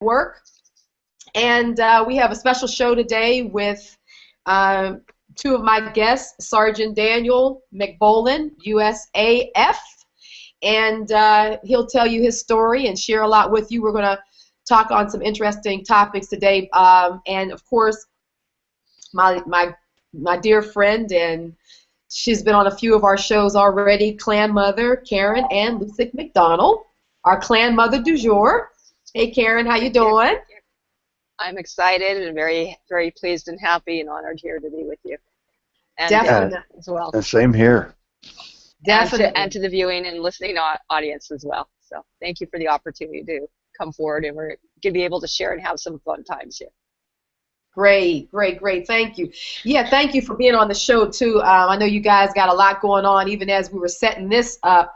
Network. And we have a special show today with two of my guests, Sergeant Daniel MacBolen, USAF. And he'll tell you his story and share a lot with you. We're going to talk on some interesting topics today. And, of course, my dear friend, and she's been on a few of our shows already, Klan mother, Karen Ann Macdonald, our Klan mother du jour. Hey, Karen, how you doing? I'm excited and very, very pleased and happy and honored here to be with you. And Definitely. As well. Same here. Definitely. And to the viewing and listening audience as well. So thank you for the opportunity to come forward, and we're going to be able to share and have some fun times here. Great, great, great. Thank you. Yeah, thank you for being on the show, too. I know you guys got a lot going on, even as we were setting this up.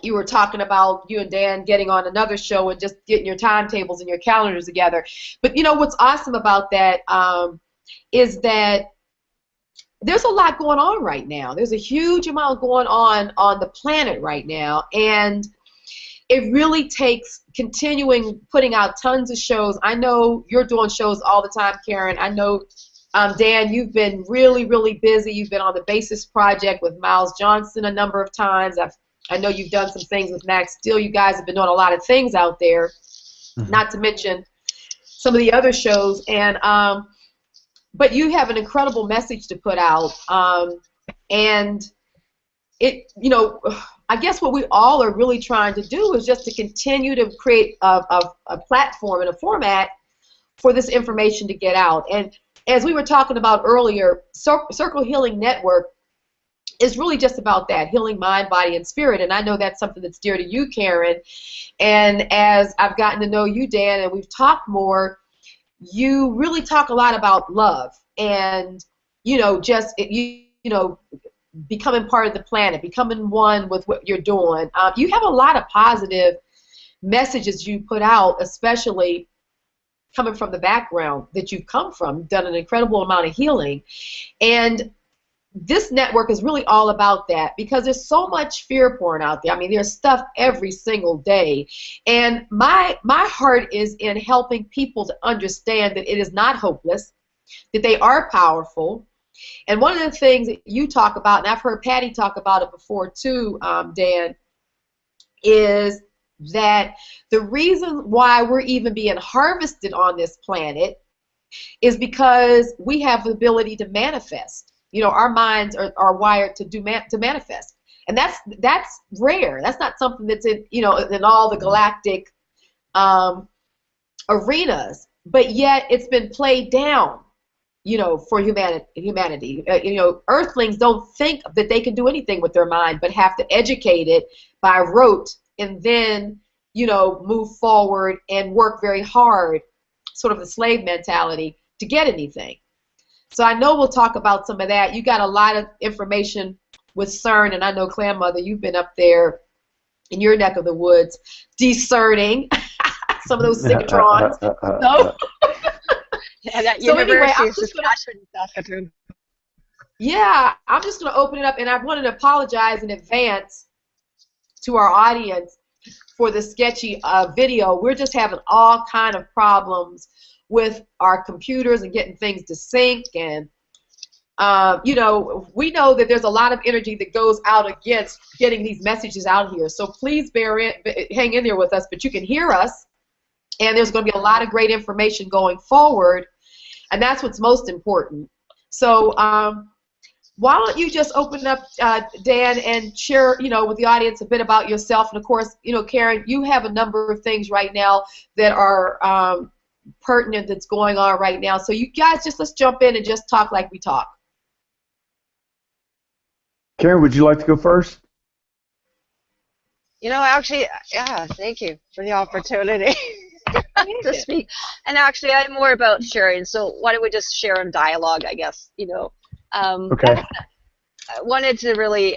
You were talking about you and Dan getting on another show and just getting your timetables and your calendars together. But you know what's awesome about that is that there's a lot going on right now. There's a huge amount going on the planet right now, and it really takes continuing putting out tons of shows. I know you're doing shows all the time, Karen. I know, Dan, you've been really, really busy. You've been on the Basis Project with Miles Johnston a number of times. I know you've done some things with Max Steel. You guys have been doing a lot of things out there, not to mention some of the other shows. And but you have an incredible message to put out, and it, you know, I guess what we all are really trying to do is just to continue to create a platform and a format for this information to get out. And as we were talking about earlier, Circle Healing Network is really just about that, healing mind, body, and spirit. And I know that's something that's dear to you, Karen. And as I've gotten to know you, Dan, and we've talked more, you really talk a lot about love and, you know, just, you know, becoming part of the planet, becoming one with what you're doing. You have a lot of positive messages you put out, especially coming from the background that you've come from. You've done an incredible amount of healing. And this network is really all about that, because there's so much fear porn out there. I mean, there's stuff every single day. And my heart is in helping people to understand that it is not hopeless, that they are powerful. And one of the things that you talk about, and I've heard Pattie talk about it before too, Dan, is that the reason why we're even being harvested on this planet is because we have the ability to manifest. You know, our minds are wired to manifest, and that's rare. That's not something that's in, you know, in all the galactic arenas, but yet it's been played down, you know, for humanity. You know, Earthlings don't think that they can do anything with their mind, but have to educate it by rote, and then, you know, move forward and work very hard, sort of the slave mentality, to get anything. So I know we'll talk about some of that. You got a lot of information with CERN, and I know, Clan Mother, you've been up there in your neck of the woods discerning some of those synchrotrons. So, Yeah, that so anyway, university is just Saskatoon, Saskatoon. Yeah, I'm just going to open it up, and I wanted to apologize in advance to our audience for the sketchy video. We're just having all kind of problems with our computers and getting things to sync, and you know, we know that there's a lot of energy that goes out against getting these messages out here, so please hang in there with us. But you can hear us, and there's going to be a lot of great information going forward, and that's what's most important. So why don't you just open up, Dan, and share, you know, with the audience a bit about yourself. And of course, you know, Karen, you have a number of things right now that are pertinent that's going on right now. So you guys, let's jump in and just talk like we talk. Karen, would you like to go first? You know, actually, yeah, thank you for the opportunity to speak. And actually, I'm more about sharing, so why don't we just share in dialogue, I guess, you know. Okay. I wanted to really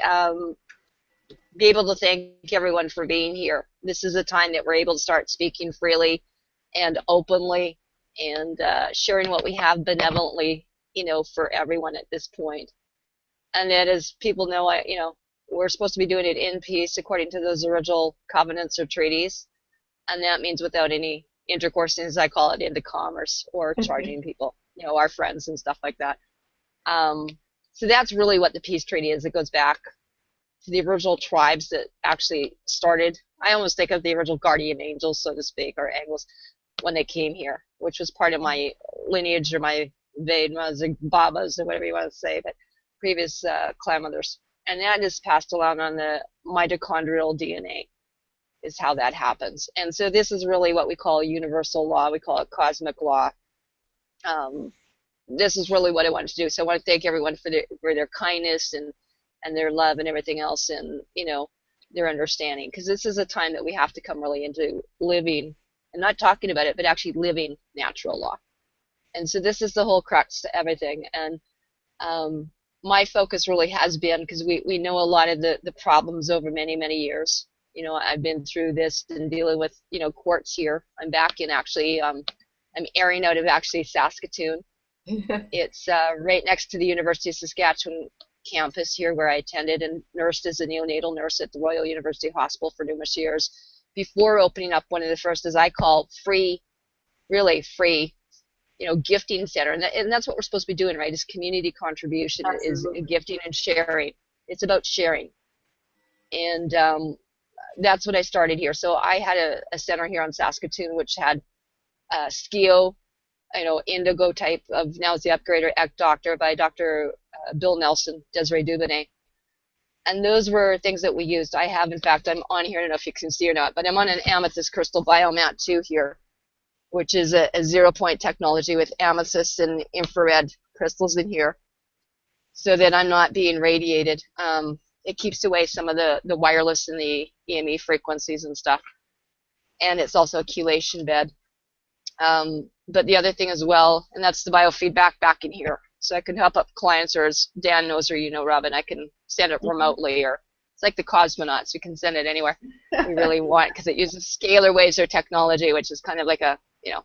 be able to thank everyone for being here. This is a time that we're able to start speaking freely and openly and sharing what we have benevolently, you know, for everyone at this point. And that, as people know, you know, we're supposed to be doing it in peace according to those original covenants or treaties. and that means without any intercourse, as I call it, into commerce or charging people, you know, our friends and stuff like that. So that's really what the peace treaty is. It goes back to the original tribes that actually started. I almost think of the original guardian angels, so to speak, or Angles, when they came here, which was part of my lineage, or my Vedmas and Babas, or whatever you want to say, but previous clan mothers. And that is passed along on the mitochondrial DNA, is how that happens. And so this is really what we call universal law. We call it cosmic law. This is really what I wanted to do. So I want to thank everyone for their kindness and their love and everything else, and, you know, their understanding, because this is a time that we have to come really into living, and not talking about it, but actually living natural law. And so this is the whole crux to everything. And my focus really has been, because we know a lot of the problems over many, many years. You know, I've been through this and dealing with, you know, courts here. I'm back in, actually, I'm airing out of, actually, Saskatoon. It's right next to the University of Saskatchewan campus here, where I attended and nursed as a neonatal nurse at the Royal University Hospital for numerous years, before opening up one of the first, as I call, free, really free, you know, gifting center. And that's what we're supposed to be doing, right? Is community contribution. Absolutely. Is gifting and sharing. It's about sharing. And that's what I started here. So I had a center here on Saskatoon, which had SCIO, you know, indigo type of, now it's the upgrader doctor by Dr. Bill Nelson, Desiree Dubonnet. And those were things that we used. I have, in fact, I'm on here, I don't know if you can see or not, but I'm on an amethyst crystal biomat 2 here, which is a 0-point technology with amethyst and infrared crystals in here, so that I'm not being radiated. It keeps away some of the wireless and the EME frequencies and stuff. And it's also a chelation bed. But the other thing as well, and that's the biofeedback back in here. So I can help up clients, or as Dan knows, or you know, Robin, I can send it remotely, or it's like the cosmonauts. You can send it anywhere you really want, because it uses scalar waves or technology, which is kind of like a, you know,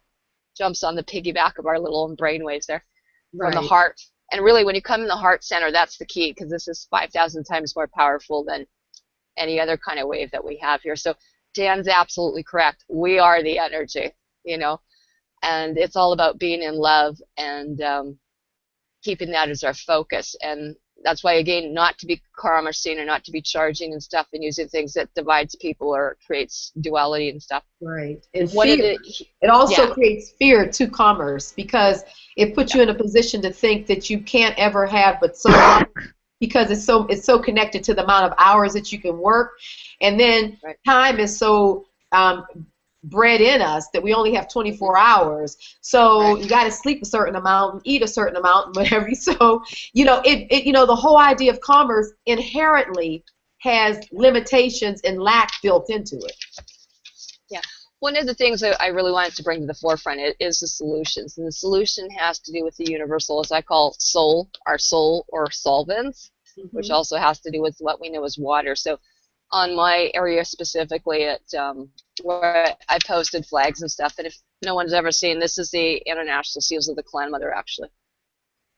jumps on the piggyback of our little brain waves there, right, from the heart. And really, when you come in the heart center, that's the key, because this is 5,000 times more powerful than any other kind of wave that we have here. So Dan's absolutely correct. We are the energy, you know, and it's all about being in love and keeping that as our focus. And that's why, again, not to be karma-seen, or not to be charging and stuff and using things that divides people or creates duality and stuff. Right. And fear. It also creates fear to commerce, because it puts you in a position to think that you can't ever have but so much, because it's so connected to the amount of hours that you can work. And then time is so bred in us that we only have 24 hours. So you got to sleep a certain amount and eat a certain amount and whatever. So, you know, you know, the whole idea of commerce inherently has limitations and lack built into it. Yeah. One of the things that I really wanted to bring to the forefront is the solutions. And the solution has to do with the universal, as I call soul, our soul, or solvents, which also has to do with what we know as water. So on my area specifically, at where I posted flags and stuff, and if no one's ever seen, this is the international seals of the Klan Mother, actually.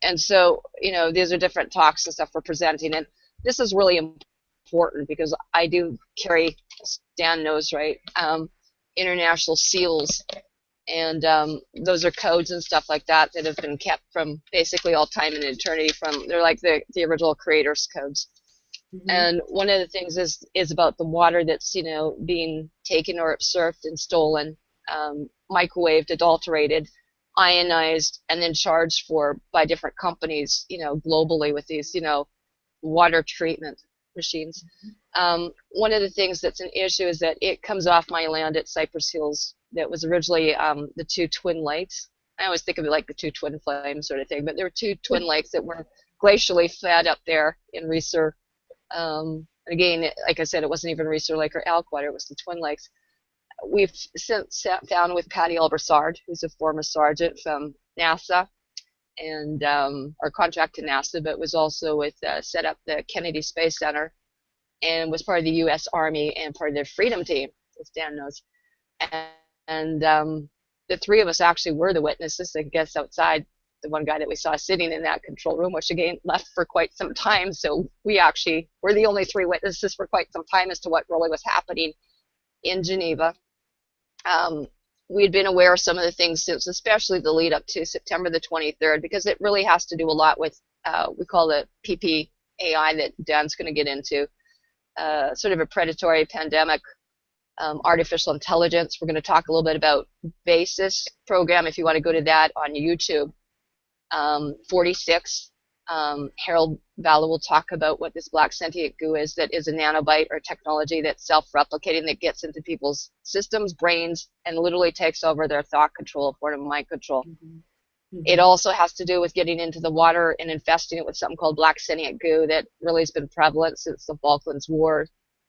And so, you know, these are different talks and stuff we're presenting, and this is really important, because I do carry, Dan knows, right, international seals, and those are codes and stuff like that that have been kept from basically all time and eternity. They're like the original creators' codes. And one of the things is about the water that's, you know, being taken or usurped and stolen, microwaved, adulterated, ionized, and then charged for by different companies, you know, globally with these, you know, water treatment machines. One of the things that's an issue is that it comes off my land at Cypress Hills that was originally the 2 twin lakes. I always think of it like the 2 twin flames sort of thing, but there were 2 twin lakes that were glacially fed up there in Reeser. Again, like I said, it wasn't even Reeser Lake or Elkwater, it was the Twin Lakes. We've since sat down with Pattie L Brassard, who's a former sergeant from NASA, and or contract to NASA, but was also with set up the Kennedy Space Center, and was part of the U.S. Army and part of the Freedom Team, as Dan knows. And the 3 of us actually were the witnesses, I guess, outside. The one guy that we saw sitting in that control room, which again left for quite some time. So we actually were the only 3 witnesses for quite some time as to what really was happening in Geneva. we'd been aware of some of the things since, especially the lead up to September the 23rd, because it really has to do a lot with, we call it PPAI that Dan's going to get into, sort of a predatory pandemic, artificial intelligence. We're going to talk a little bit about BASIS program, if you want to go to that on YouTube. 46, Harold Balla will talk about what this black sentient goo is, that is a nanobite or technology that's self-replicating, that gets into people's systems, brains, and literally takes over their thought control, a form of mind control. It also has to do with getting into the water and infesting it with something called black sentient goo that really has been prevalent since the Falklands War.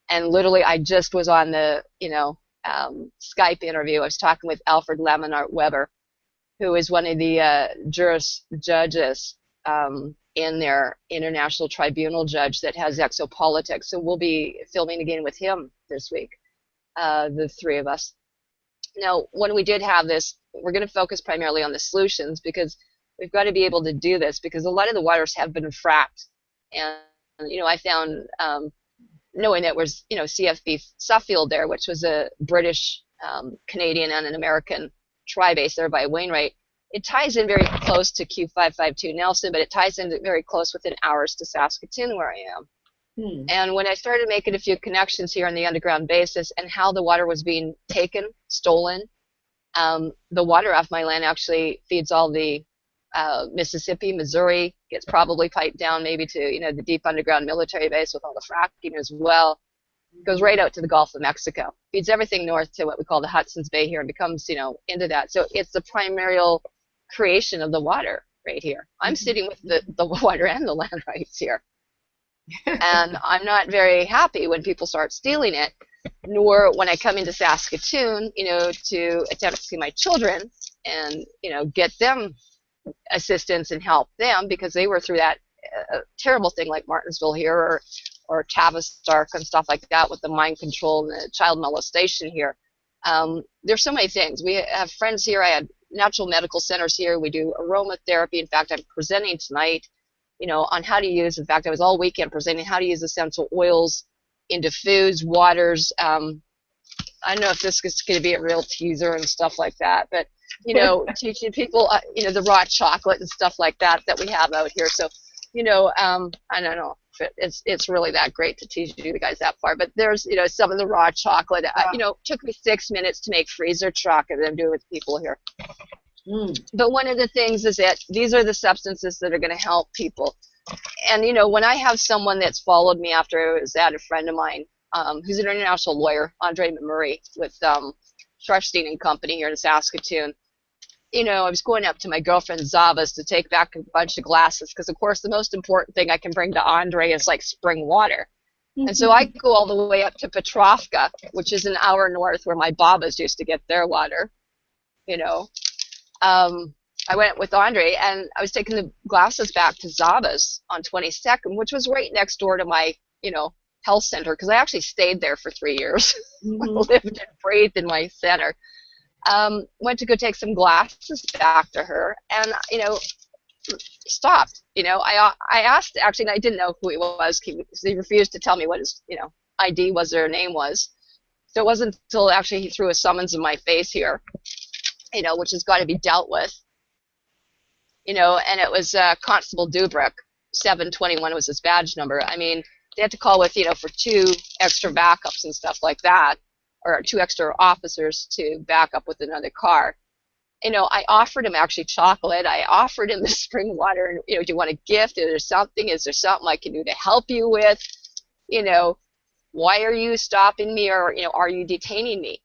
And literally, I just was on the, Skype interview. I was talking with Alfred Laminart Weber, who is one of the judges in their international tribunal judge that has exopolitics. So we'll be filming again with him this week, the three of us. Now, when we did have this, we're going to focus primarily on the solutions, because we've got to be able to do this, because a lot of the waters have been fracked. And, I found, knowing that was, CFB Suffield there, which was a British, Canadian, and an American tri-base there by Wainwright, it ties in very close to Q552 Nelson, but it ties in very close within hours to Saskatoon, where I am. And when I started making a few connections here on the underground basis and how the water was being taken, stolen, the water off my land actually feeds all the Mississippi, Missouri, gets probably piped down maybe to, the deep underground military base with all the fracking as well. Goes right out to the Gulf of Mexico. Feeds everything north to what we call the Hudson's Bay here and becomes, into that. So it's the primary creation of the water right here. I'm sitting with the water and the land rights here. And I'm not very happy when people start stealing it, nor when I come into Saskatoon, to attempt to see my children and, get them assistance and help them, because they were through that terrible thing like Martinsville here or Tavistock and stuff like that with the mind control and the child molestation here. There's so many things. We have friends here. I had natural medical centers here. We do aromatherapy. In fact, I'm presenting tonight, on how to use, in fact, I was all weekend presenting how to use essential oils into foods, waters. I don't know if this is going to be a real teaser and stuff like that, but, teaching people, the raw chocolate and stuff like that we have out here. So, I don't know if it's really that great to teach you guys that far, but there's, some of the raw chocolate, took me 6 minutes to make freezer chocolate, and I'm doing it with people here. But one of the things is that these are the substances that are going to help people. And, when I have someone that's followed me after I was at a friend of mine, who's an international lawyer, Andre Murray, with Sharfstein and Company here in Saskatoon, I was going up to my girlfriend Zava's to take back a bunch of glasses, because, of course, the most important thing I can bring to Andre is, like, spring water. And so I go all the way up to Petrovka, which is an hour north where my Babas used to get their water, I went with Andre, and I was taking the glasses back to Zava's on 22nd, which was right next door to my, health center, because I actually stayed there for 3 years. Lived and breathed in my center. Went to go take some glasses back to her, and, stopped. I asked, actually, and I didn't know who he was. He refused to tell me what his, ID was or name was. So it wasn't until actually he threw a summons in my face here, which has got to be dealt with. And it was Constable Dubrick, 721 was his badge number. I mean, they had to call with, for 2 extra backups and stuff like that, or 2 extra officers to back up with another car. I offered him actually chocolate. I offered him the spring water, and, do you want a gift? Is there something I can do to help you with? Why are you stopping me, or, are you detaining me?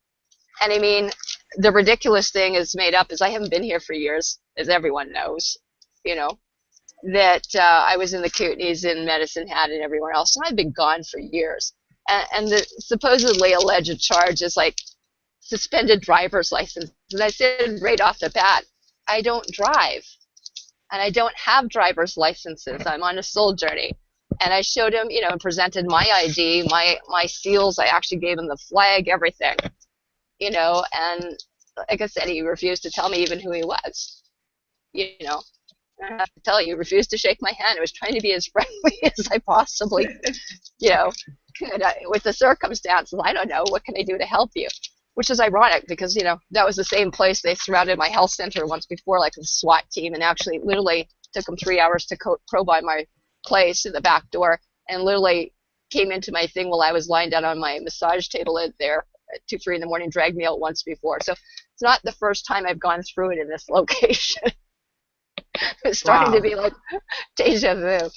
And I mean, the ridiculous thing is made up is I haven't been here for years, as everyone knows, that I was in the Kootenays in Medicine Hat and everywhere else, and I've been gone for years. And the supposedly alleged charge is like suspended driver's license. And I said right off the bat, I don't drive, and I don't have driver's licenses. I'm on a soul journey. And I showed him, and presented my ID, my seals. I actually gave him the flag, everything. And like I said, he refused to tell me even who he was. I have to tell you, he refused to shake my hand. I was trying to be as friendly as I possibly, could. With the circumstances, I don't know, what can I do to help you? which is ironic because, you know, that was the same place they surrounded my health center once before, like a SWAT team, and actually literally took them 3 hours to probe by my place in the back door, and literally came into my thing while I was lying down on my massage table in there at 2, 3 in the morning, dragged me out once before. So it's not the first time I've gone through it in this location. It's starting to be like deja vu.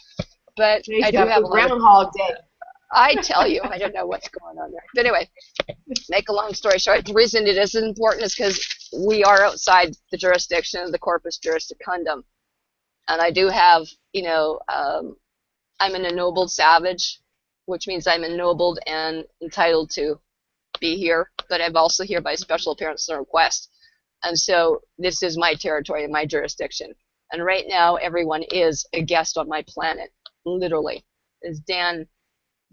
But I do have a Groundhog Day. I tell you, I don't know what's going on there. But anyway, make a long story short, the reason it is important is because we are outside the jurisdiction of the corpus juris secundum. And I do have, you know, I'm an ennobled savage, which means I'm ennobled and entitled to be here. But I'm also here by special appearance and request. And so this is my territory and my jurisdiction. And right now, everyone is a guest on my planet, literally. As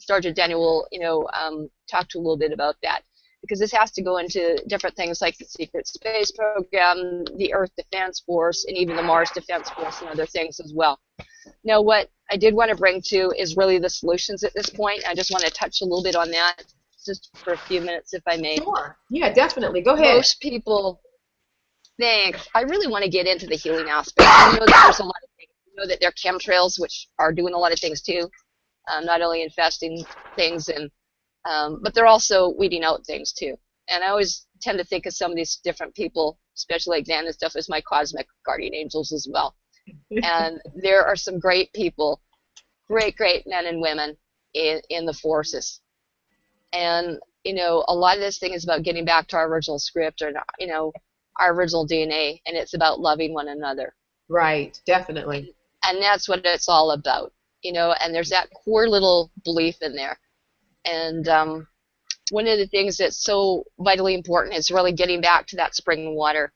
Sergeant Daniel will, you know, talk to a little bit about that, because this has to go into different things like the secret space program, the Earth Defense Force, and even the Mars Defense Force and other things as well. Now, what I did want to bring to is really the solutions at this point. I just want to touch a little bit on that just for a few minutes, if I may. Sure. Yeah, definitely. Go ahead. Most people think, I really want to get into the healing aspect. I know that there's a lot of things. I know that there are chemtrails, which are doing a lot of things too. Not only infesting things, and but they're also weeding out things too. And I always tend to think of some of these different people, especially like Dan and stuff, as my cosmic guardian angels as well. And there are some great people, great men and women in the forces. And, you know, a lot of this thing is about getting back to our original script, or, you know, our original DNA, and it's about loving one another. Right, definitely. And that's what it's all about. You know, and there's that core little belief in there. And one of the things that's so vitally important is really getting back to that spring water.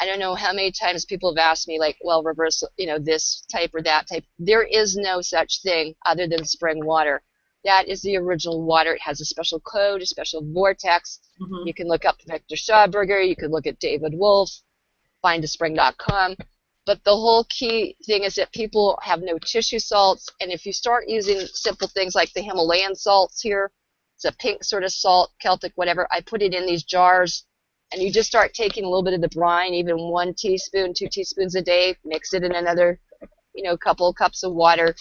I don't know how many times people have asked me, like, well, reverse, you know, this type or that type. There is no such thing other than spring water. That is the original water. It has a special code, a special vortex. Mm-hmm. You can look up Victor Schauberger. You can look at David Wolf, findaspring.com. But the whole key thing is that people have no tissue salts, and if you start using simple things like the Himalayan salts here, it's a pink sort of salt, Celtic, whatever, I put it in these jars, and you just start taking a little bit of the brine, even 1 teaspoon, 2 teaspoons a day, mix it in another, you know, couple cups of water,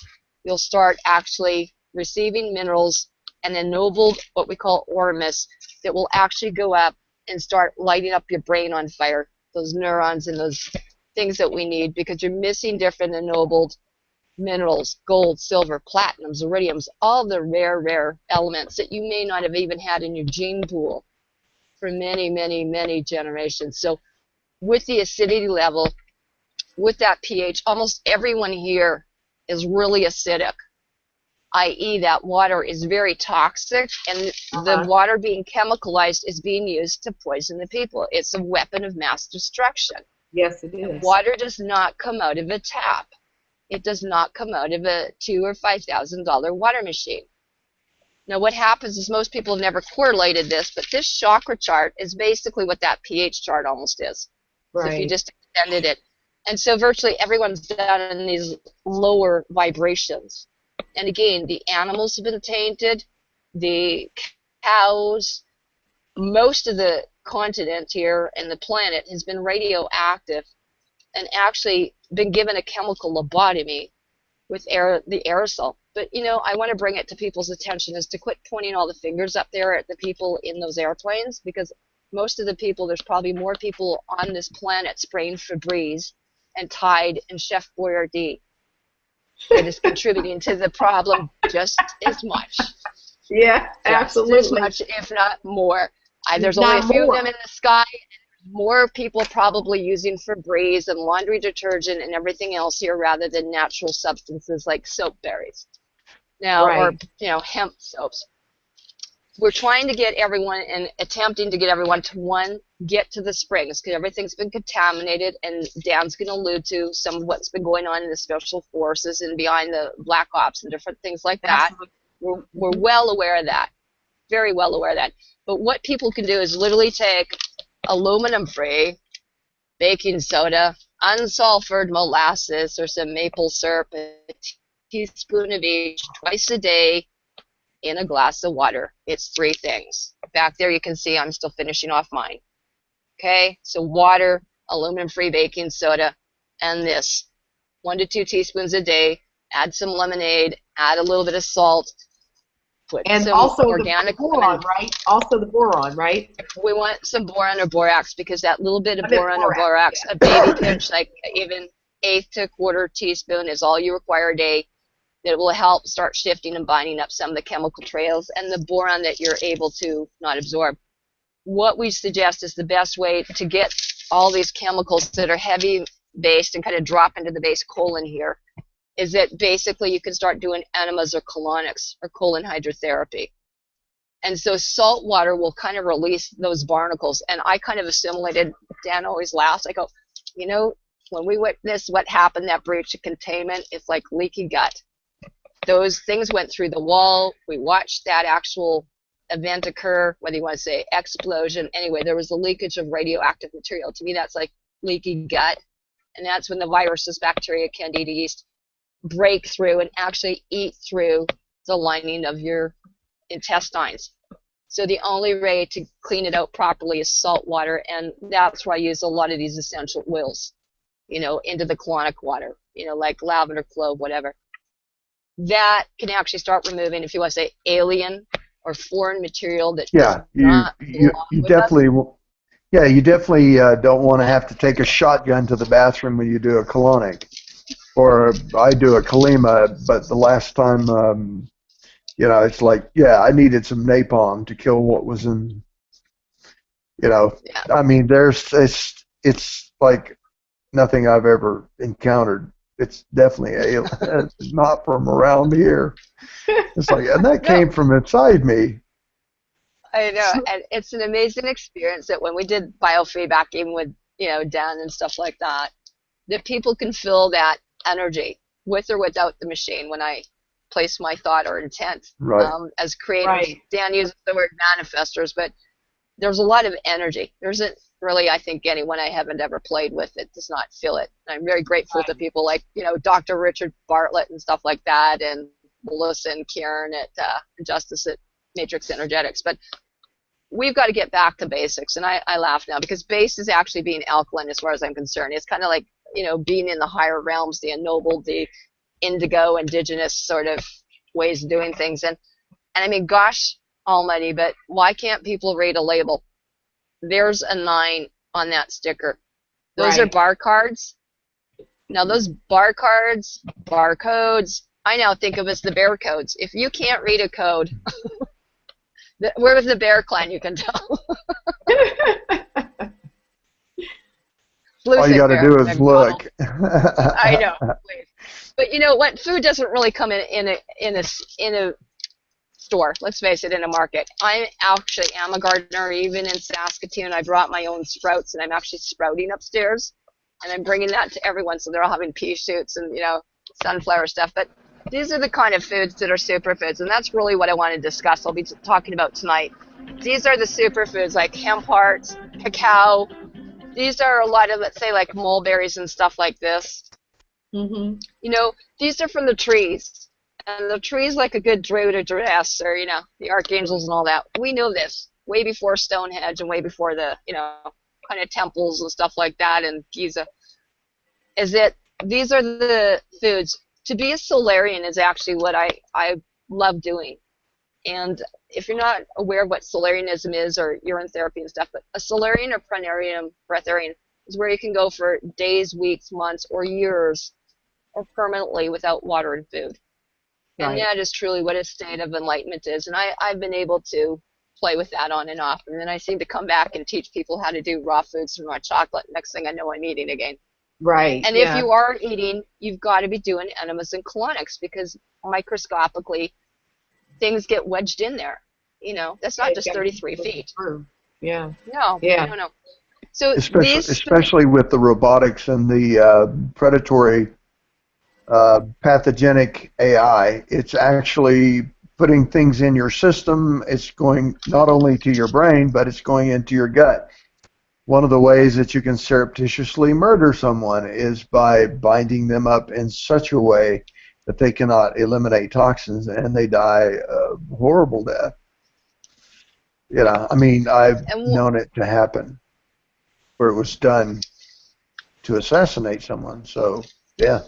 you'll start actually receiving minerals and ennobled, what we call ormus, that will actually go up and start lighting up your brain on fire, those neurons and those things that we need, because you're missing different ennobled minerals, gold, silver, platinums, iridiums, all the rare elements that you may not have even had in your gene pool for many generations. So with the acidity level, with that pH, almost everyone here is really acidic, i.e. that water is very toxic, and the water being chemicalized is being used to poison the people. It's a weapon of mass destruction. Yes, it is. Water does not come out of a tap. It does not come out of a $2,000 or $5,000 water machine. Now, what happens is most people have never correlated this, but this chakra chart is basically what that pH chart almost is. Right. So if you just extended it. And so virtually everyone's down in these lower vibrations. And again, the animals have been tainted, the cows, most of the continent here and the planet has been radioactive and actually been given a chemical lobotomy with the aerosol. But, you know, I want to bring it to people's attention is to quit pointing all the fingers up there at the people in those airplanes, because most of the people, there's probably more people on this planet spraying Febreze and Tide and Chef Boyardee that is contributing to the problem just as much. Yeah, absolutely. Just as much, if not more. There's only a few of them in the sky, and more people probably using Febreze and laundry detergent and everything else here rather than natural substances like soap berries. Now, or, you know, hemp soaps. We're trying to get everyone and attempting to get everyone to, one, get to the springs, because everything's been contaminated, and Dan's going to allude to some of what's been going on in the special forces and behind the Blk Ops and different things like that. We're well aware of that, very well aware of that. But what people can do is literally take aluminum-free baking soda, unsulfured molasses, or some maple syrup, a teaspoon of each twice a day, in a glass of water. It's 3 things. Back there you can see I'm still finishing off mine. Okay, so water, aluminum-free baking soda, and this. 1 to 2 teaspoons a day. Add some lemonade, add a little bit of salt, put and some also organic the boron, right? Also the boron, right? We want some boron or borax, because that little bit of boron or borax, yeah. a baby pinch, like even 1/8 to 1/4 teaspoon is all you require a day. That will help start shifting and binding up some of the chemical trails and the boron that you're able to not absorb. What we suggest is the best way to get all these chemicals that are heavy based and kind of drop into the base colon here is that basically you can start doing enemas or colonics or colon hydrotherapy. And so salt water will kind of release those barnacles. And I kind of assimilated, Dan always laughs, I go, you know, when we witness what happened, that breach of containment, it's like leaky gut. Those things went through the wall. We watched that actual event occur, whether you want to say explosion. Anyway, there was a leakage of radioactive material. To me, that's like leaky gut. And that's when the viruses, bacteria, candida yeast break through and actually eat through the lining of your intestines. So the only way to clean it out properly is salt water, and that's why I use a lot of these essential oils, you know, into the colonic water, you know, like lavender, clove, whatever. That can actually start removing, if you want to say, alien or foreign material that does not belong you with definitely us. Yeah, you definitely don't want to have to take a shotgun to the bathroom when you do a colonic. Or I do a Kalima, but the last time, you know, it's like, yeah, I needed some napalm to kill what was in, you know, Yeah. I mean, it's like nothing I've ever encountered. It's definitely it's not from around here. It's like, and that came from inside me. I know, and it's an amazing experience that when we did biofeedback, even with, you know, Dan and stuff like that people can feel that energy with or without the machine when I place my thought or intent. Right. As creators. Right. Dan uses the word manifestors, but there's a lot of energy. There isn't really, I think, anyone I haven't ever played with that does not feel it. And I'm very grateful to people like, you know, Dr. Richard Bartlett and stuff like that, and Melissa and Karen at Justice at Matrix Energetics. But we've got to get back to basics, and I laugh now because base is actually being alkaline as far as I'm concerned. It's kind of like, you know, being in the higher realms, the ennobled, the indigo, indigenous sort of ways of doing things. And I mean, gosh almighty, but why can't people read a label? There's a 9 on that sticker. Those are bar cards. Now those bar cards, barcodes, I now think of as the bear codes. If you can't read a code, we're with the Bear Clan, you can tell. All you got to do is look. I know, please. But you know what? Food doesn't really come in a store. Let's face it, in a market. I actually am a gardener. Even in Saskatoon, I brought my own sprouts, and I'm actually sprouting upstairs, and I'm bringing that to everyone. So they're all having pea shoots and, you know, sunflower stuff. But these are the kind of foods that are superfoods, and that's really what I want to discuss. I'll be talking about tonight. These are the superfoods, like hemp hearts, cacao. These are a lot of, let's say, like mulberries and stuff like this. Mm-hmm. You know, these are from the trees. And the trees, like a good druid or druidess, or, you know, the archangels and all that. We know this way before Stonehenge and way before the, you know, kind of temples and stuff like that in Giza. Is that these are the foods. To be a solarian is actually what I love doing. And if you're not aware of what solarianism is, or urine therapy and stuff, but a solarian or pranarian, breatharian, is where you can go for days, weeks, months, or years, or permanently without water and food. And that is truly what a state of enlightenment is. And I've been able to play with that on and off. And then I seem to come back and teach people how to do raw foods from raw chocolate. Next thing I know, I'm eating again. Right. And if you are eating, you've got to be doing enemas and colonics, because microscopically, things get wedged in there. You know, that's not just 33 feet. Yeah. No. So especially with the robotics and the predatory pathogenic AI, it's actually putting things in your system. It's going not only to your brain, but it's going into your gut. One of the ways that you can surreptitiously murder someone is by binding them up in such a way that they cannot eliminate toxins, and they die a horrible death. You know, I mean, I've known it to happen where it was done to assassinate someone. So, yeah.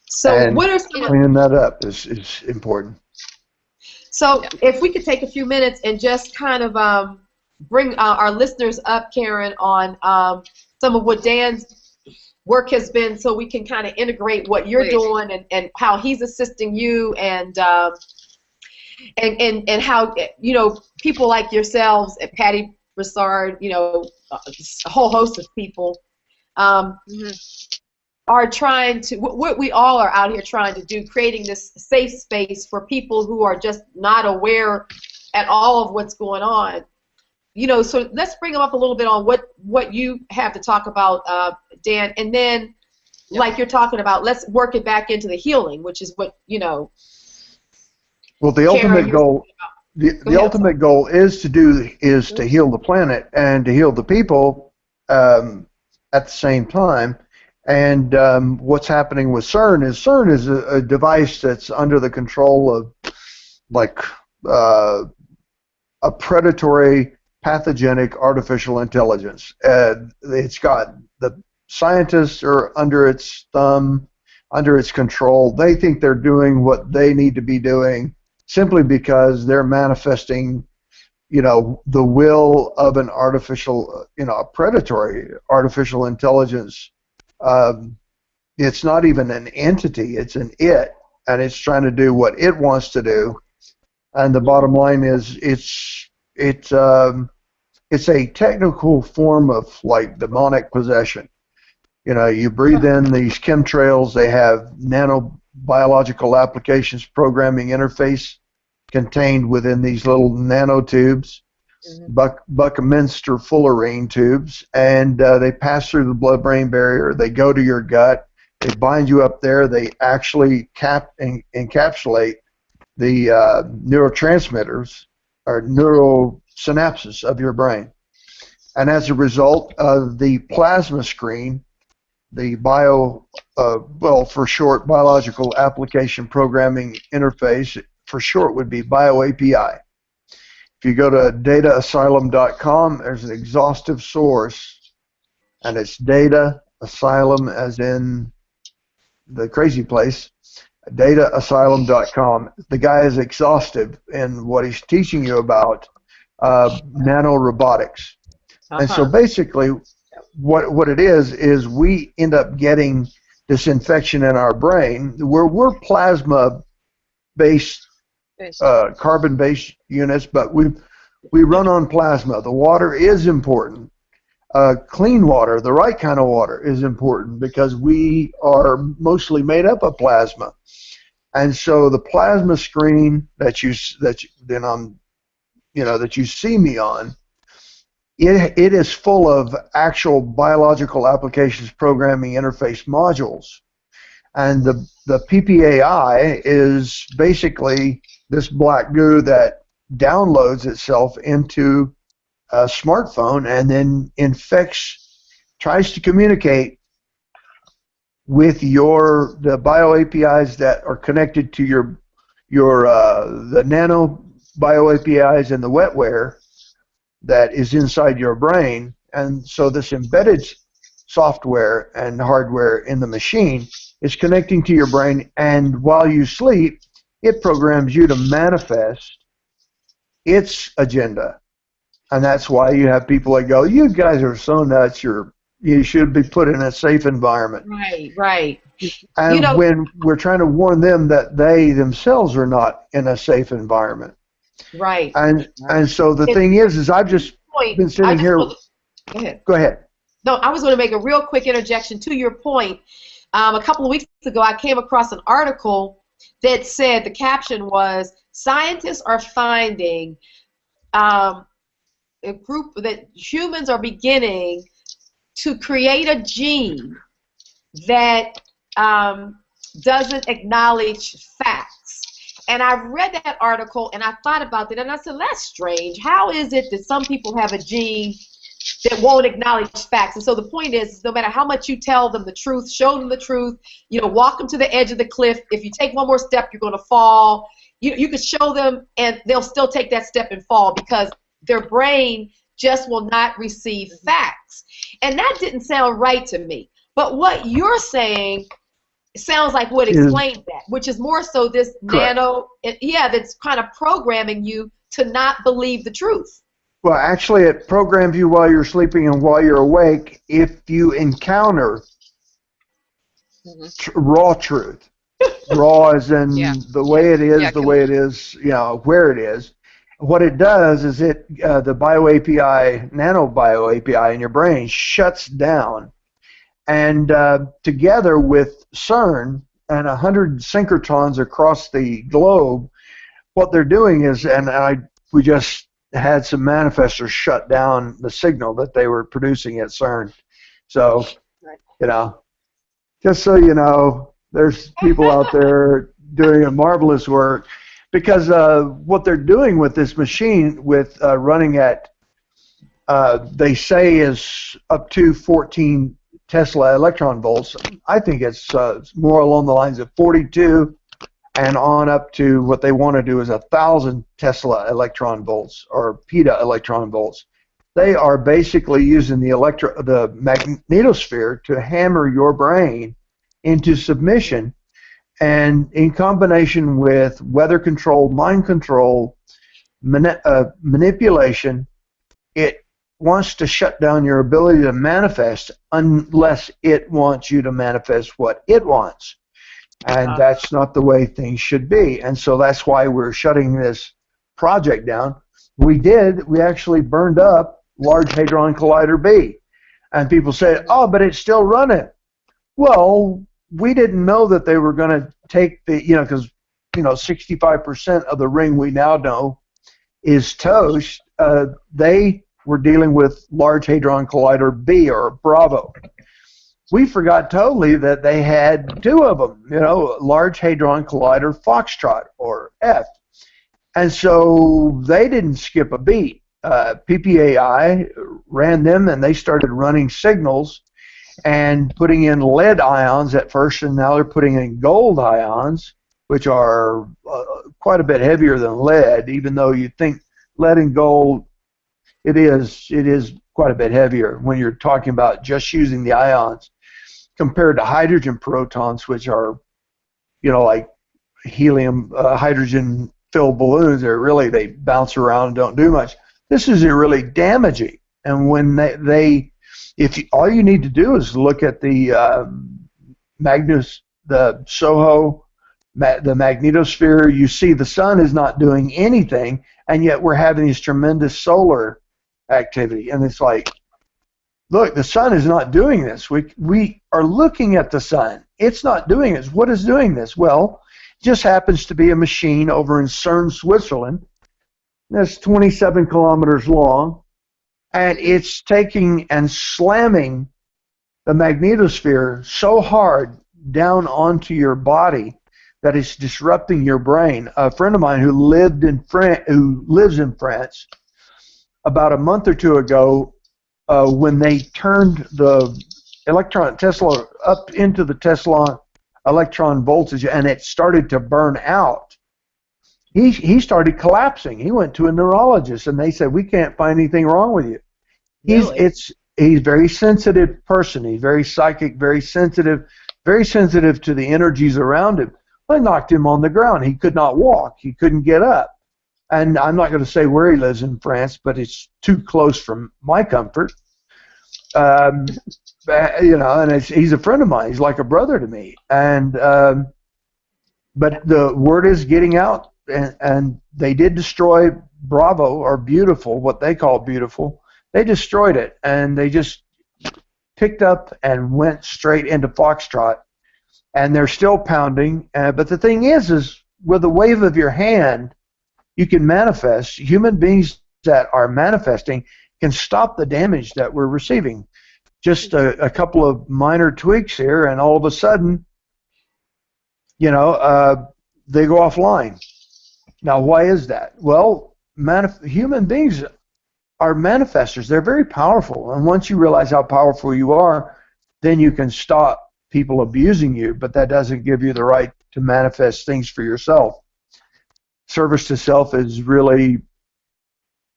So and what are some cleaning that up is important. So if we could take a few minutes and just kind of bring our listeners up, Karen, on some of what Dan's work has been, so we can kind of integrate what you're doing and how he's assisting you, and how, you know, people like yourselves and Pattie Brassard, you know, a whole host of people are trying to, what we all are out here trying to do, creating this safe space for people who are just not aware at all of what's going on. You know, so let's bring them up a little bit on what you have to talk about, Dan, and then, like you're talking about, let's work it back into the healing, which is what, you know. Well, the ultimate goal, the ultimate goal is to heal the planet and to heal the people at the same time. And what's happening with CERN is a device that's under the control of, like, a predatory, pathogenic artificial intelligence. It's got, the scientists are under its thumb, under its control. They think they're doing what they need to be doing simply because they're manifesting, you know, the will of an artificial, you know, a predatory artificial intelligence. It's not even an entity, it's an it, and it's trying to do what it wants to do. And the bottom line is it's a technical form of, like, demonic possession. You know, you breathe in these chemtrails, they have nanobiological applications programming interface contained within these little nanotubes. Buckminster fullerene tubes, and they pass through the blood-brain barrier. They go to your gut. They bind you up there. They actually encapsulate the neurotransmitters or neurosynapses of your brain. And as a result of the plasma screen, the for short, biological application programming interface, for short, would be BioAPI. If you go to dataasylum.com, there's an exhaustive source, and it's Data Asylum, as in the crazy place, dataasylum.com. The guy is exhaustive in what he's teaching you about nanorobotics. And so basically what it is we end up getting this infection in our brain where we're plasma-based, carbon-based units, but we run on plasma. The water is important. Clean water, the right kind of water, is important because we are mostly made up of plasma. And so the plasma screen that you see me on, it is full of actual biological applications programming interface modules. And the PPAI is basically this black goo that downloads itself into a smartphone and then tries to communicate with the bioAPIs that are connected to the nano bioAPIs and the wetware that is inside your brain. And so this embedded software and hardware in the machine is connecting to your brain, and while you sleep, it programs you to manifest its agenda. And that's why you have people that go, you guys are so nuts, you should be put in a safe environment. Right. And when we're trying to warn them that they themselves are not in a safe environment. Right. And so the thing is I've just been sitting here. Go ahead. No, I was going to make a real quick interjection to your point. A couple of weeks ago, I came across an article that said, the caption was, scientists are finding a group that humans are beginning to create a gene that doesn't acknowledge facts. And I read that article and I thought about it and I said, that's strange. How is it that some people have a gene that won't acknowledge facts. And so the point is, no matter how much you tell them the truth, show them the truth, you know, walk them to the edge of the cliff. If you take one more step, you're going to fall. You could show them, and they'll still take that step and fall because their brain just will not receive facts. And that didn't sound right to me. But what you're saying sounds like what explains that, which is more so this nano, that's kind of programming you to not believe the truth. Well, actually, it programs you while you're sleeping and while you're awake if you encounter raw truth. Raw as in the way it is, the way it is, you know, where it is. What it does is the bio API, nano bio API in your brain shuts down. And together with CERN and 100 synchrotrons across the globe, what they're doing is, we just had some manifestors shut down the signal that they were producing at CERN. So, you know, just so you know, there's people out there doing a marvelous work, because what they're doing with this machine, with running at, they say is up to 14 Tesla electron volts. I think it's more along the lines of 42 and on up to what they want to do is 1,000 Tesla electron volts or peta electron volts. They are basically using the magnetosphere to hammer your brain into submission, and in combination with weather control, mind control, manipulation, it wants to shut down your ability to manifest unless it wants you to manifest what it wants. And that's not the way things should be. And so that's why we're shutting this project down. We actually burned up Large Hadron Collider B. And people say, oh, but it's still running. Well, we didn't know that they were going to take the, because, 65% of the ring we now know is toast. They were dealing with Large Hadron Collider B, or Bravo. We forgot totally that they had two of them, Large Hadron Collider Foxtrot, or F. And so they didn't skip a beat. PPAI ran them, and they started running signals and putting in lead ions at first, and now they're putting in gold ions, which are quite a bit heavier than lead, even though you think lead and gold, it is quite a bit heavier when you're talking about just using the ions compared to hydrogen protons, which are, like helium, hydrogen-filled balloons. They bounce around and don't do much. This is really damaging. And when all you need to do is look at the SOHO, the magnetosphere. You see the sun is not doing anything, and yet we're having this tremendous solar activity. And it's like, look, the sun is not doing this. We are looking at the sun. It's not doing this. What is doing this? Well, it just happens to be a machine over in CERN, Switzerland, that's 27 kilometers long, and it's taking and slamming the magnetosphere so hard down onto your body that it's disrupting your brain. A friend of mine who lives in France, about a month or two ago, when they turned the Tesla up into the Tesla electron voltage and it started to burn out, he started collapsing. He went to a neurologist, and they said, we can't find anything wrong with you. He's a very sensitive person. He's very psychic, very sensitive to the energies around him. I knocked him on the ground. He could not walk. He couldn't get up. And I'm not going to say where he lives in France, but it's too close from my comfort. And he's a friend of mine. He's like a brother to me. And but the word is getting out, and they did destroy Bravo, or Beautiful, what they call Beautiful. They destroyed it, and they just picked up and went straight into Foxtrot, and they're still pounding. But the thing is with a wave of your hand, you can manifest. Human beings that are manifesting can stop the damage that we're receiving. Just a couple of minor tweaks here, and all of a sudden, they go offline. Now, why is that? Well, human beings are manifestors. They're very powerful, and once you realize how powerful you are, then you can stop people abusing you, but that doesn't give you the right to manifest things for yourself. Service to self is really,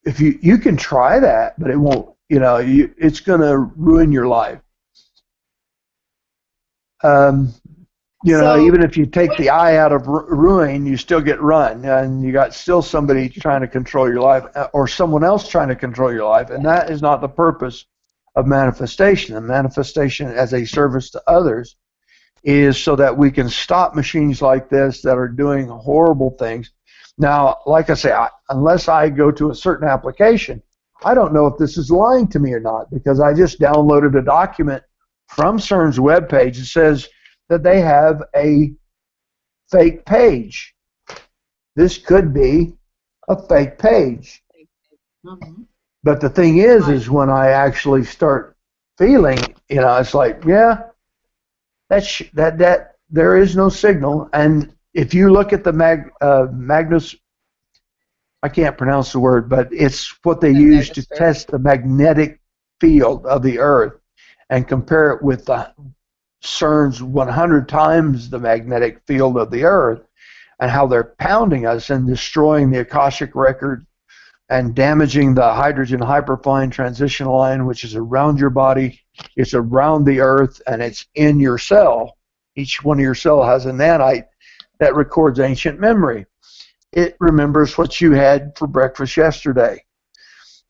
if you can try that, but it won't, it's going to ruin your life. Even if you take the I out of ruin, you still get run, and you got still somebody trying to control your life, or someone else trying to control your life, and that is not the purpose of manifestation. And manifestation as a service to others is so that we can stop machines like this that are doing horrible things. Now, like I say, unless I go to a certain application, I don't know if this is lying to me or not, because I just downloaded a document from CERN's webpage that says that they have a fake page. This could be a fake page. Mm-hmm. But the thing is when I actually start feeling, it's like, yeah, that there is no signal. And if you look at the Magnus, I can't pronounce the word, but it's what they use to test the magnetic field of the Earth and compare it with the CERN's 100 times the magnetic field of the Earth, and how they're pounding us and destroying the Akashic record and damaging the hydrogen hyperfine transition line, which is around your body. It's around the Earth, and it's in your cell. Each one of your cell has a nanite that records ancient memory. It remembers what you had for breakfast yesterday,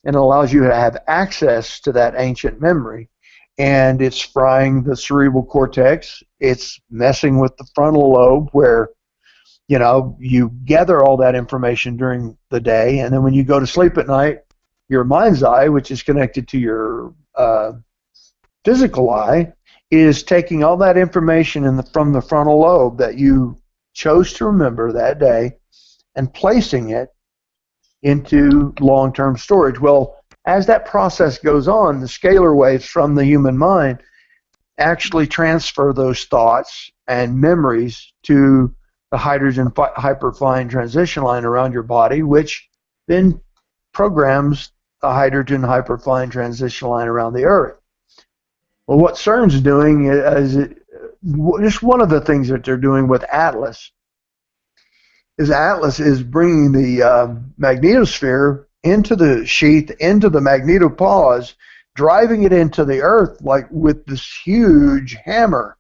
and allows you to have access to that ancient memory. And it's frying the cerebral cortex. It's messing with the frontal lobe, where you gather all that information during the day, and then when you go to sleep at night, your mind's eye, which is connected to your physical eye, is taking all that information from the frontal lobe that you chose to remember that day and placing it into long-term storage. Well, as that process goes on, the scalar waves from the human mind actually transfer those thoughts and memories to the hydrogen hyperfine transition line around your body, which then programs the hydrogen hyperfine transition line around the Earth. Well, what CERN's doing is just one of the things that they're doing with Atlas is bringing the magnetosphere into the sheath, into the magnetopause, driving it into the Earth like with this huge hammer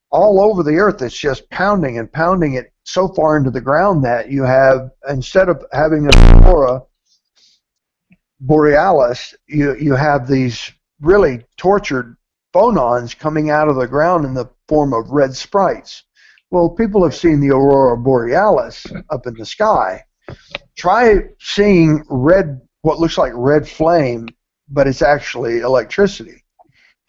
all over the Earth. It's just pounding and pounding it so far into the ground that you have, instead of having an aurora borealis, you have these really tortured phonons coming out of the ground in the form of red sprites. Well, people have seen the aurora borealis up in the sky. Try seeing what looks like red flame, but it's actually electricity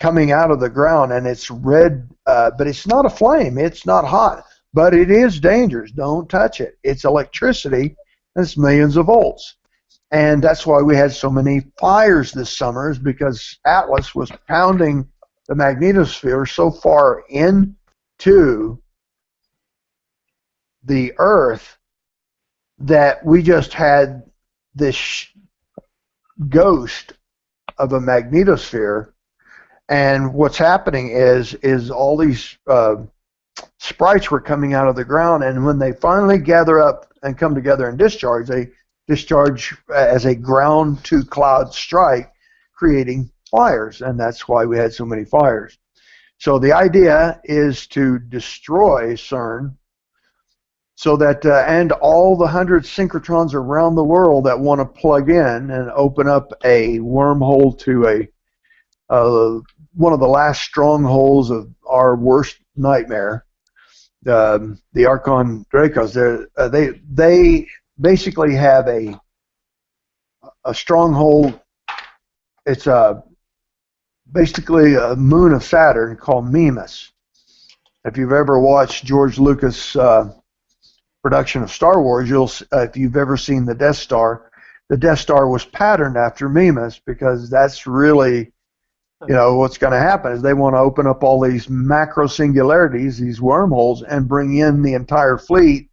coming out of the ground, and it's red, but it's not a flame. It's not hot, but it is dangerous. Don't touch it. It's electricity, and it's millions of volts. And that's why we had so many fires this summer, is because Atlas was pounding the magnetosphere so far into the Earth that we just had this ghost of a magnetosphere. And what's happening is all these sprites were coming out of the ground, and when they finally gather up and come together and discharge, they discharge as a ground to cloud strike, creating fires, and that's why we had so many fires. So the idea is to destroy CERN, so that and all the 100 synchrotrons around the world that want to plug in and open up a wormhole to one of the last strongholds of our worst nightmare, the Archon Dracos. They basically have a stronghold. It's basically a moon of Saturn called Mimas. If you've ever watched George Lucas' production of Star Wars, if you've ever seen the Death Star was patterned after Mimas, because that's really, what's going to happen is they want to open up all these macro singularities, these wormholes, and bring in the entire fleet,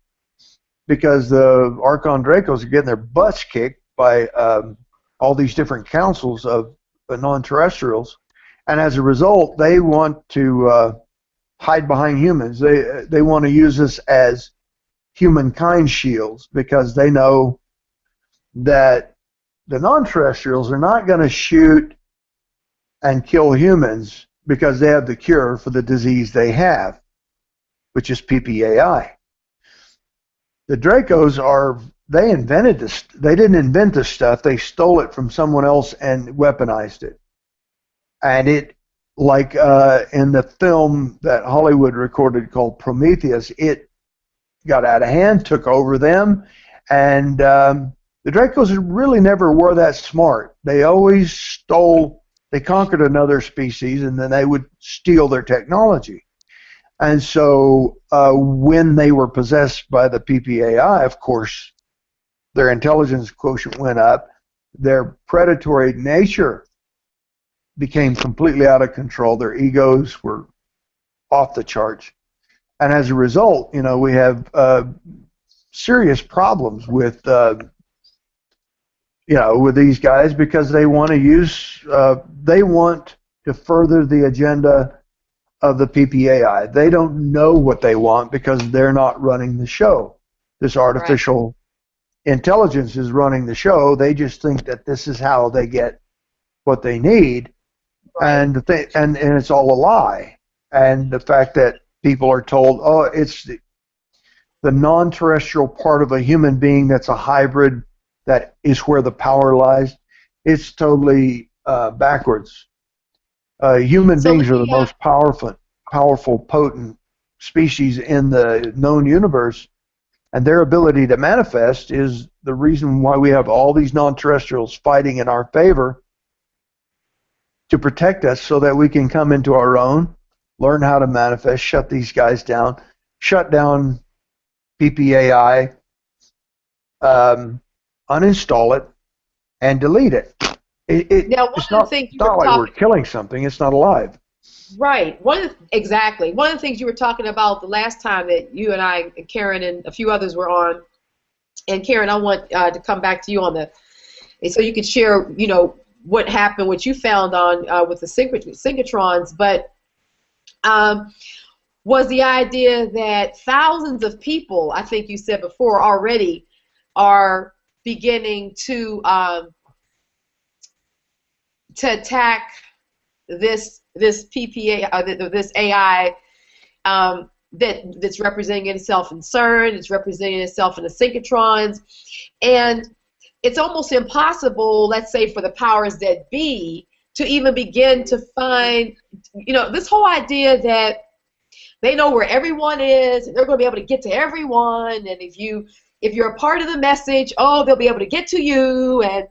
because the Archon Dracos are getting their butts kicked by all these different councils of non-terrestrials, and as a result, they want to hide behind humans. They want to use us as humankind shields because they know that the non-terrestrials are not going to shoot and kill humans because they have the cure for the disease they have, which is PPAI. The Dracos they invented this. They didn't invent this stuff. They stole it from someone else and weaponized it. And it, like in the film that Hollywood recorded called Prometheus, it got out of hand, took over them, and the Dracos really never were that smart. They always stole. They conquered another species, and then they would steal their technology. And so when they were possessed by the PPAI, of course, their intelligence quotient went up. Their predatory nature became completely out of control. Their egos were off the charts. And as a result, you know, we have serious problems with, you know, with these guys because they want to use, they want to further the agenda of the PPAI. They don't know what they want because they're not running the show. This artificial intelligence is running the show. They just think that this is how they get what they need, and it's all a lie. And the fact that people are told, oh, it's the non-terrestrial part of a human being that's a hybrid, that is where the power lies. It's totally backwards. Human beings are the most powerful, potent species in the known universe, and their ability to manifest is the reason why we have all these non-terrestrials fighting in our favor to protect us so that we can come into our own, learn how to manifest, shut these guys down, shut down PPAI, uninstall it, and delete it. It's not like we're killing something. It's not alive. Right. Exactly. One of the things you were talking about the last time that you and I, and Karen, and a few others were on, and Karen, I want to come back to you on so you could share, you know, what happened, what you found on with the synchrotrons, but was the idea that thousands of people, I think you said before already, are beginning to attack this PPA, this AI that's representing itself in CERN, it's representing itself in the synchrotrons, and it's almost impossible, let's say, for the powers that be to even begin to find, you know, this whole idea that they know where everyone is, and they're going to be able to get to everyone, and if you're a part of the message, oh, they'll be able to get to you, and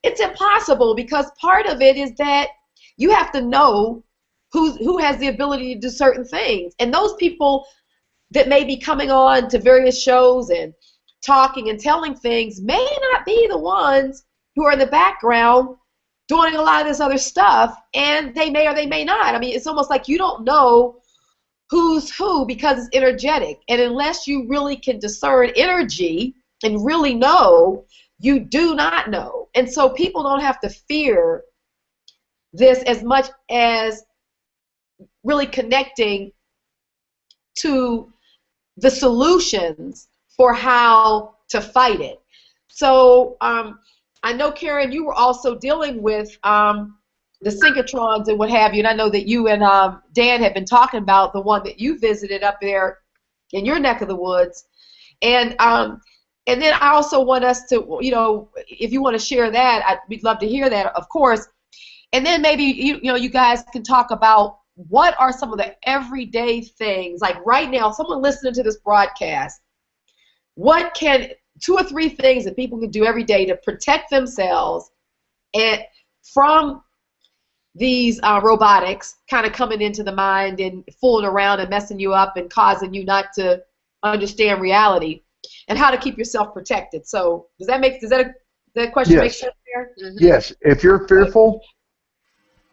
it's impossible because part of it is that you have to know who has the ability to do certain things, and those people that may be coming on to various shows and talking and telling things may not be the ones who are in the background doing a lot of this other stuff, and they may or they may not. I mean, it's almost like you don't know who's who because it's energetic, and unless you really can discern energy and really know, you do not know. And so people don't have to fear this as much as really connecting to the solutions for how to fight it. So I know, Karen, you were also dealing with the synchrotrons and what have you, and I know that you and Dan have been talking about the one that you visited up there in your neck of the woods. And then I also want us to, you know, if you want to share that, we'd love to hear that, of course. And then maybe, you know, you guys can talk about what are some of the everyday things, like right now, someone listening to this broadcast, what can 2 or 3 things that people can do every day to protect themselves from these robotics kind of coming into the mind and fooling around and messing you up and causing you not to understand reality, and how to keep yourself protected. So does that question make sense there? Mm-hmm. Yes. If you're fearful,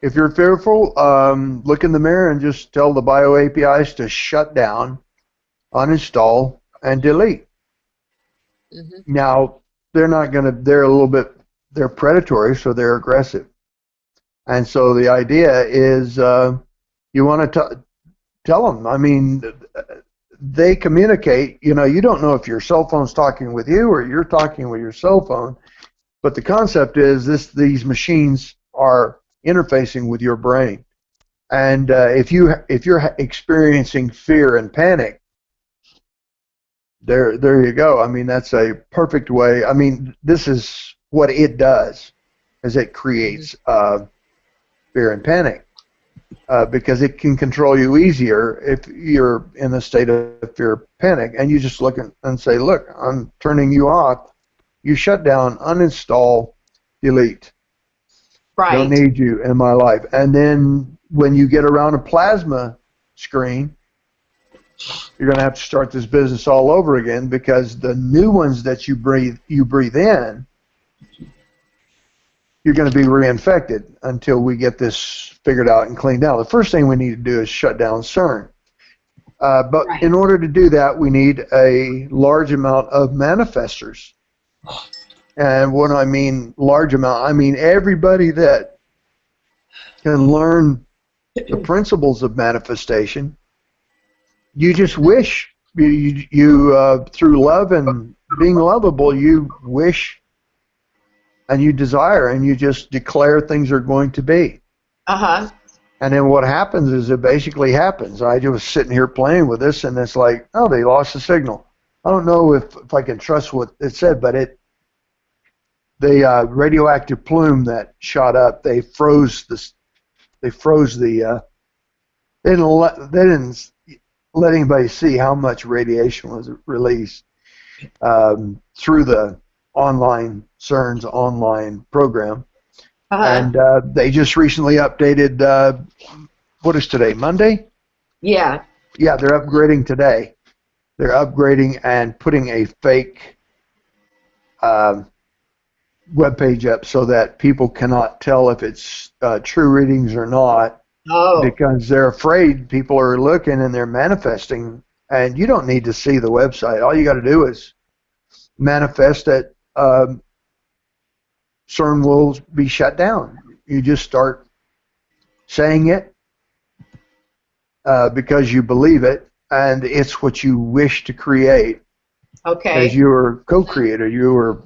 look in the mirror and just tell the bio APIs to shut down, uninstall, and delete. Mm-hmm. Now they're a little bit they're predatory, so they're aggressive. And so the idea is you want to tell them. I mean, they communicate. You know, you don't know if your cell phone's talking with you or you're talking with your cell phone, but the concept is these machines are interfacing with your brain. And if you're experiencing fear and panic, there you go. I mean, that's a perfect way. I mean, this is what it does, is it creates fear and panic, because it can control you easier if you're in a state of fear or panic, and you just look and say, look, I'm turning you off. You shut down, uninstall, delete. Right. Don't need you in my life. And then when you get around a plasma screen, you're going to have to start this business all over again, because the new ones that you breathe in, you're going to be reinfected until we get this figured out and cleaned out. The first thing we need to do is shut down CERN. But Right. in order to do that, we need a large amount of manifestors. And when I mean large amount, I mean everybody that can learn the principles of manifestation. You just wish, you through love and being lovable, you wish and you desire, and you just declare things are going to be. Uh-huh. And then what happens is it basically happens. I was sitting here playing with this, and it's like, oh, they lost the signal. I don't know if I can trust what it said, but the radioactive plume that shot up, they froze the they didn't let anybody see how much radiation was released through the CERN's online program. Uh-huh. And they just recently updated, what is today, Monday? Yeah. Yeah, they're upgrading today. They're upgrading and putting a fake web page up so that people cannot tell if it's true readings or not, because they're afraid people are looking and they're manifesting. And you don't need to see the website. All you got to do is manifest that CERN will be shut down. You just start saying it because you believe it, and it's what you wish to create. Okay. As your co-creator, you were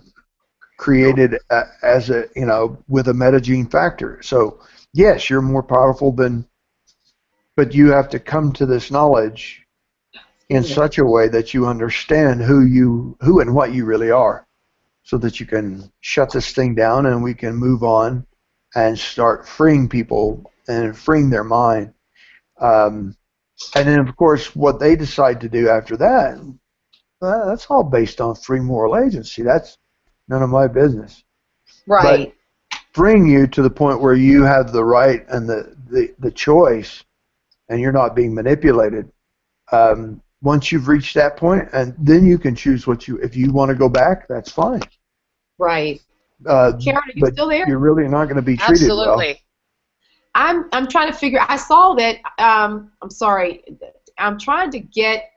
created as a, with a metagene factor. So yes, you're more powerful than, but you have to come to this knowledge in such a way that you understand who and what you really are, so that you can shut this thing down and we can move on and start freeing people and freeing their mind. And then, of course, what they decide to do after that, that's all based on free moral agency. That's none of my business. Right. But freeing you to the point where you have the right and the choice, and you're not being manipulated. Once you've reached that point, and then you can choose if you want to go back, that's fine. Right. Karen, are you still there? You're really not going to be treated Absolutely. well. I'm trying to figure. I saw that. I'm sorry. I'm trying to get,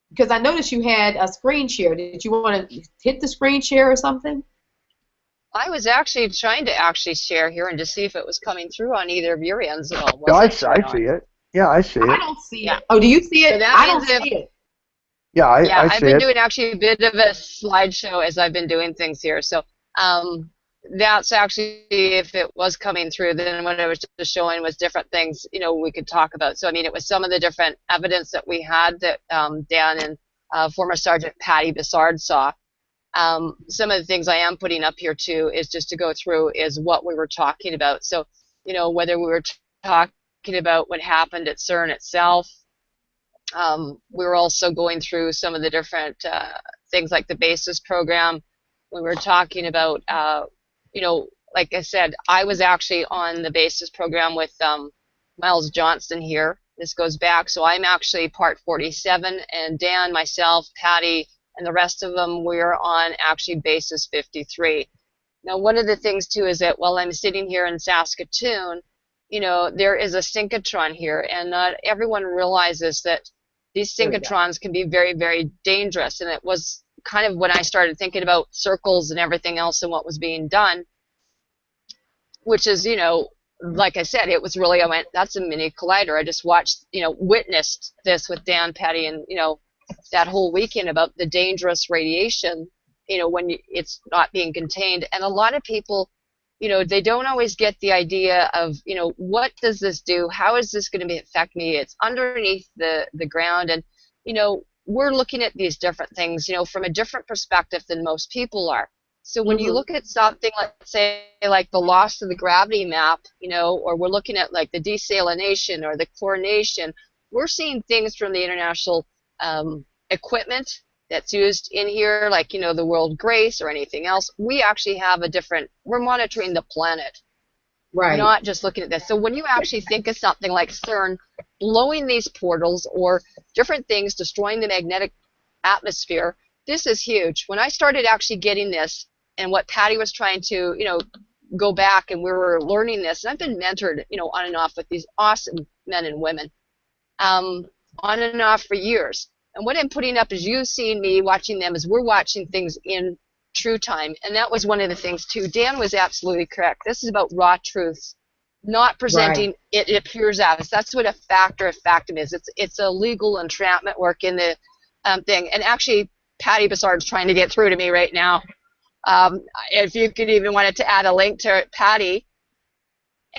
because I noticed you had a screen share. Did you want to hit the screen share or something? I was actually trying to share here and just see if it was coming through on either of your ends at all. I see it. Yeah, I see it. I don't see it. Oh, do you see it? So I don't see it. Yeah, I see it. I've been doing actually a bit of a slideshow as I've been doing things here. So that's actually, if it was coming through, then what I was just showing was different things, we could talk about. So, I mean, it was some of the different evidence that we had that Dan and former Sergeant Pattie Brassard saw. Some of the things I am putting up here, too, is just to go through is what we were talking about. So, whether we were talking about what happened at CERN itself, we were also going through some of the different things like the BASIS program. We were talking about, like I said, I was actually on the BASIS program with Miles Johnston here. This goes back, so I'm actually part 47, and Dan, myself, Pattie, and the rest of them, we're on actually BASIS 53. Now, one of the things, too, is that while I'm sitting here in Saskatoon, there is a synchrotron here, and not everyone realizes that these synchrotrons can be very, very dangerous. And it was kind of when I started thinking about circles and everything else and what was being done, which is, you know, like I said, it was really, I went, that's a mini collider. I just watched, you know, witnessed this with Dan, Pattie, and, you know, that whole weekend about the dangerous radiation, you know, when it's not being contained. And a lot of people, you know, they don't always get the idea of, you know, what does this do? How is this going to affect me? It's underneath the ground. And, you know, we're looking at these different things, you know, from a different perspective than most people are. So when you look at something, let's say, like the loss of the gravity map, you know, or we're looking at like the desalination or the chlorination, we're seeing things from the international equipment that's used in here, like, you know, the World Grace or anything else. We actually have a different, we're monitoring the planet, Right. not just looking at this. So when you actually think of something like CERN blowing these portals or different things destroying the magnetic atmosphere, this is huge. When I started actually getting this, and what Pattie was trying to, you know, go back, and we were learning this, and I've been mentored, you know, on and off with these awesome men and women, on and off for years. And what I'm putting up is you seeing me, watching them, is we're watching things in true time. And that was one of the things too. Dan was absolutely correct. This is about raw truths, not presenting it appears as. That's what a factor of factum is. It's a legal entrapment work in the thing. And actually, Pattie Brassard's trying to get through to me right now. If you could even wanted to add a link to Pattie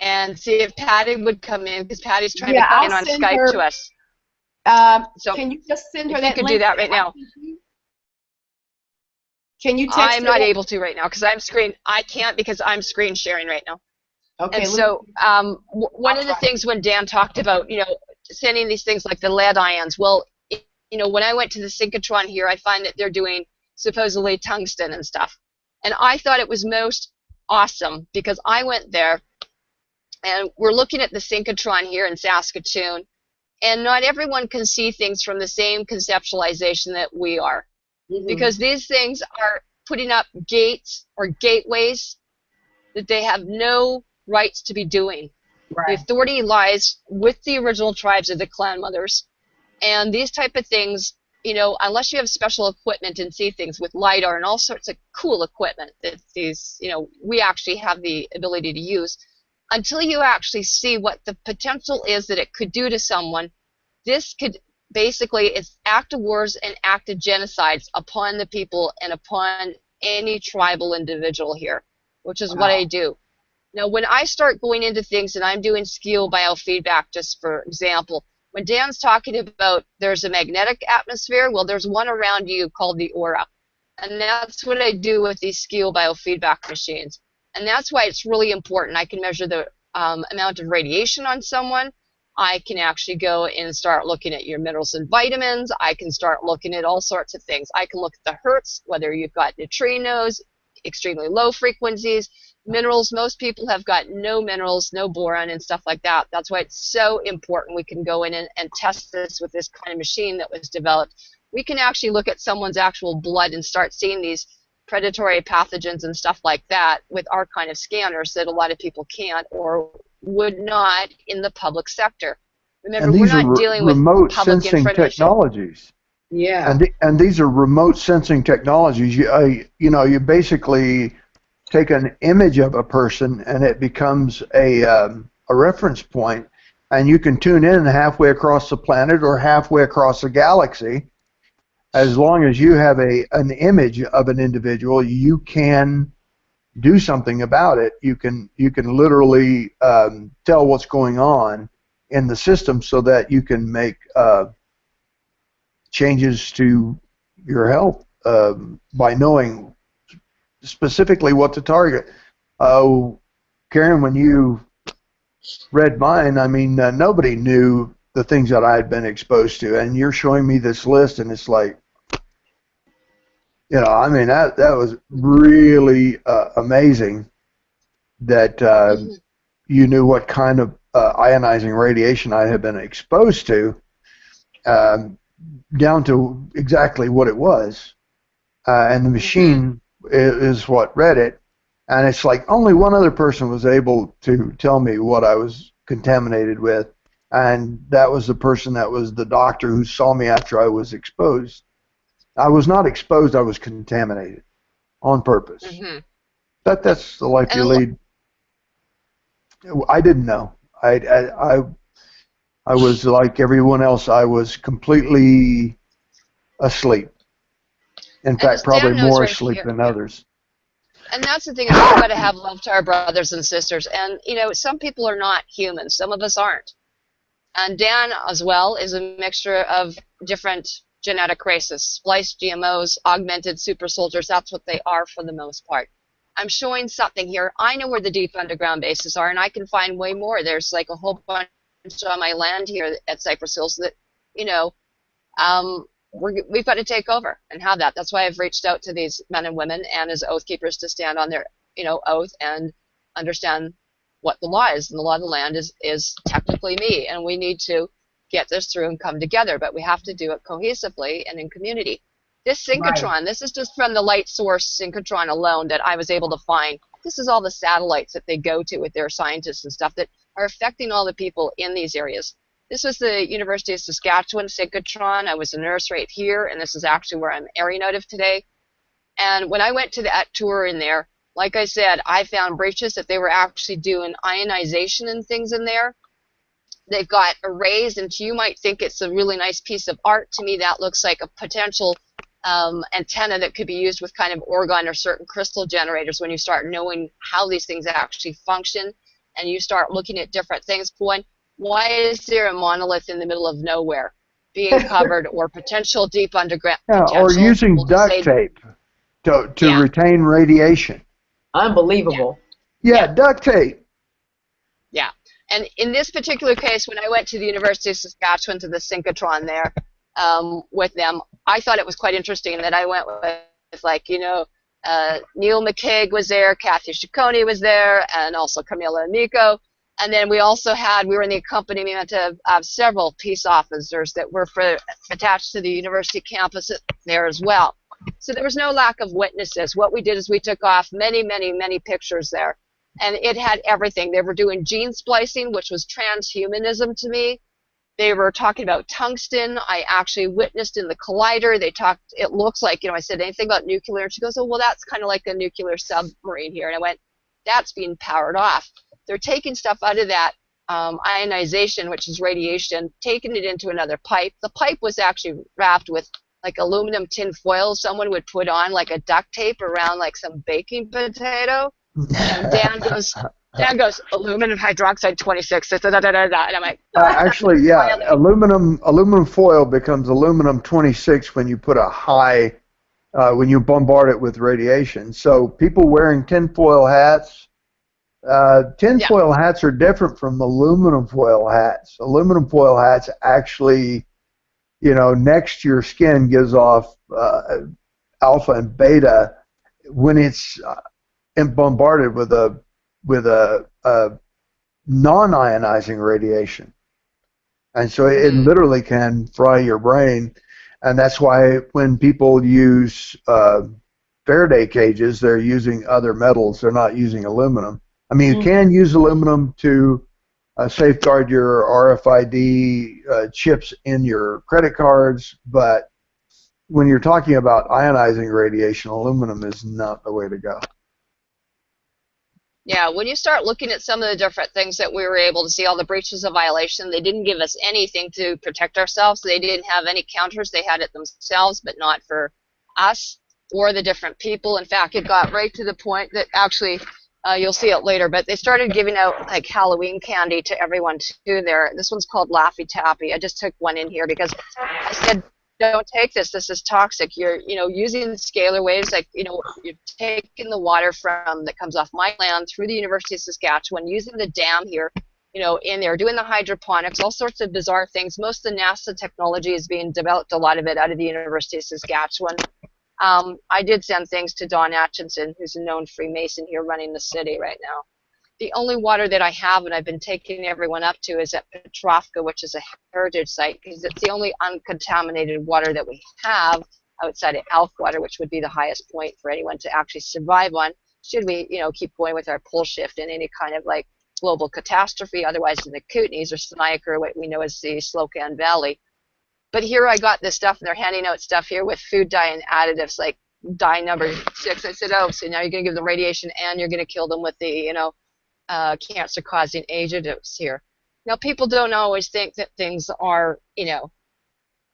and see if Pattie would come in, because Pattie's trying to come in on Skype to us. So can you just send her if that you could link? do that right now. Can you text I'm her not that? able to right now because I can't because I'm screen sharing right now. Okay. And so one of the things when Dan talked about, you know, sending these things like the lead ions, well, you know, when I went to the synchrotron here, I find that they're doing supposedly tungsten and stuff. And I thought it was most awesome because I went there and we're looking at the synchrotron here in Saskatoon, and not everyone can see things from the same conceptualization that we are. Because these things are putting up gates or gateways that they have no rights to be doing. Right. The authority lies with the original tribes of the Klan mothers. And these type of things, you know, unless you have special equipment and see things with LiDAR and all sorts of cool equipment that these, you know, we actually have the ability to use, until you actually see what the potential is that it could do to someone, this could basically, it's active wars and active genocides upon the people and upon any tribal individual here, which is what I do. Now, when I start going into things and I'm doing skill biofeedback, just for example, when Dan's talking about there's a magnetic atmosphere, well, there's one around you called the aura. And that's what I do with these skill biofeedback machines. And that's why it's really important. I can measure the amount of radiation on someone. I can actually go and start looking at your minerals and vitamins. I can start looking at all sorts of things. I can look at the hertz, whether you've got neutrinos, extremely low frequencies, minerals. Most people have got no minerals, no boron and stuff like that. That's why it's so important we can go in and test this with this kind of machine that was developed. We can actually look at someone's actual blood and start seeing these predatory pathogens and stuff like that with our kind of scanners that a lot of people can't or would not in the public sector. Remember, and these we're not are dealing with remote public sensing information. technologies. Yeah. And these are remote sensing technologies. You know, you basically take an image of a person and it becomes a reference point, and you can tune in halfway across the planet or halfway across the galaxy. As long as you have an image of an individual, you can do something about it. You can literally tell what's going on in the system so that you can make changes to your health by knowing specifically what to target. Karen, when you read mine, I mean, nobody knew the things that I had been exposed to, and you're showing me this list, and it's like, you know, I mean, that was really amazing that you knew what kind of ionizing radiation I had been exposed to, down to exactly what it was. And the machine is what read it. And it's like only one other person was able to tell me what I was contaminated with, and that was the person that was the doctor who saw me after I was exposed. I was not exposed, I was contaminated on purpose. That's the life you lead. I didn't know. I was like everyone else. I was completely asleep. In And fact, as probably Dan knows more right asleep here, than others. and that's the thing, is we've got to have love to our brothers and sisters. And, you know, some people are not human. Some of us aren't. And Dan, as well, is a mixture of different genetic races, spliced GMOs, augmented super soldiers. That's what they are for the most part. I'm showing something here. I know where the deep underground bases are, and I can find way more. There's like a whole bunch on my land here at Cypress Hills that, you know, we've got to take over and have that. That's why I've reached out to these men and women and as oath keepers to stand on their, you know, oath and understand what the law is. And the law of the land is technically me, and we need to get this through and come together, but we have to do it cohesively and in community. This synchrotron, Right. this is just from the light source synchrotron alone that I was able to find. This is all the satellites that they go to with their scientists and stuff that are affecting all the people in these areas. This was the University of Saskatchewan synchrotron. I was a nurse right here, and this is actually where I'm airing out of today. And when I went to that tour in there, like I said, I found breaches that they were actually doing ionization and things in there. They've got arrays, and you might think it's a really nice piece of art. To me, that looks like a potential antenna that could be used with kind of orgone or certain crystal generators when you start knowing how these things actually function, and you start looking at different things going, why is there a monolith in the middle of nowhere being covered, or potential deep underground Yeah, or potential? using We'll just duct say, tape to yeah, retain radiation. yeah, Unbelievable. Yeah, yeah. duct tape. Yeah. And in this particular case, when I went to the University of Saskatchewan to the synchrotron there with them, I thought it was quite interesting that I went with like, you know, Neil McCaig was there, Kathy Ciccone was there, and also Camila Amico. And then we also had, we were in the accompaniment of several peace officers that were attached to the university campus there as well. So there was no lack of witnesses. What we did is we took off many, many, many pictures there. And it had everything. They were doing gene splicing, which was transhumanism to me. They were talking about tungsten. I actually witnessed in the collider. They talked, it looks like, you know, I said anything about nuclear. And she goes, oh, well, that's kind of like a nuclear submarine here. And I went, that's being powered off. They're taking stuff out of that ionization, which is radiation, taking it into another pipe. The pipe was actually wrapped with like aluminum tin foil someone would put on like a duct tape around like some baking potato. And Dan goes, aluminum hydroxide 26, da, da, da, da, da. And I'm like, Actually, yeah, aluminum foil becomes aluminum 26 when you put a high, when you bombard it with radiation. So people wearing tinfoil hats, tinfoil hats are different from aluminum foil hats. Aluminum foil hats actually, you know, next to your skin gives off alpha and beta when it's and bombarded with a non-ionizing radiation, and so it literally can fry your brain, and that's why when people use Faraday cages, they're using other metals. They're not using aluminum. I mean, you can use aluminum to safeguard your RFID chips in your credit cards, but when you're talking about ionizing radiation, aluminum is not the way to go. yeah, when you start looking at some of the different things that we were able to see, all the breaches of violation, they didn't give us anything to protect ourselves. They didn't have any counters. They had it themselves, but not for us or the different people. In fact, it got right to the point that actually, you'll see it later, but they started giving out like Halloween candy to everyone too there. This one's called Laffy Taffy. I just took one in here because I said, don't take this. This is toxic. You're, you know, using scalar waves, like, you know, you're taking the water from that comes off my land through the University of Saskatchewan, using the dam here, you know, in there, doing the hydroponics, all sorts of bizarre things. Most of the NASA technology is being developed, a lot of it out of the University of Saskatchewan. I did send things to Don Atchison, who's a known Freemason here running the city right now. The only water that I have and I've been taking everyone up to is at Petrovka, which is a heritage site, because it's the only uncontaminated water that we have outside of Elkwater, which would be the highest point for anyone to actually survive on, should we, you know, keep going with our pole shift in any kind of like global catastrophe. Otherwise, in the Kootenays or Sniker, what we know as the Slocan Valley. But here I got this stuff, and they're handing out stuff here with food dye and additives, like dye number 6. I said, oh, so now you're going to give them radiation and you're going to kill them with the, you know, cancer-causing agents here. Now, people don't always think that things are, you know,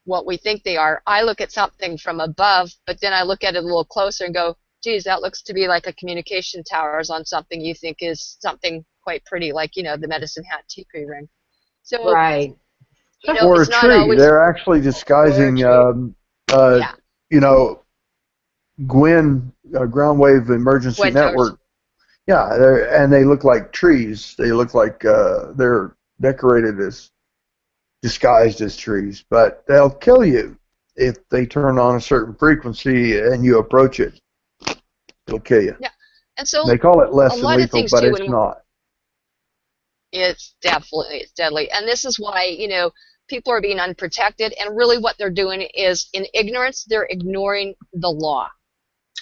what we think they are. I look at something from above, but then I look at it a little closer and go, geez, that looks to be like a communication towers on something you think is something quite pretty, like, you know, the medicine hat teepee ring. So, Right. you know, Or a it's not tree. always... They're actually disguising, Yeah. you know, Gwen, ground wave emergency Gwen towers. network. Yeah, and they look like trees. They look like they're decorated as disguised as trees, but they'll kill you if they turn on a certain frequency and you approach it. It'll kill you. Yeah, and so They call it less a than lot of lethal, things but too, it's not. It's deadly, and this is why, you know, people are being unprotected, and really what they're doing is, in ignorance, they're ignoring the law.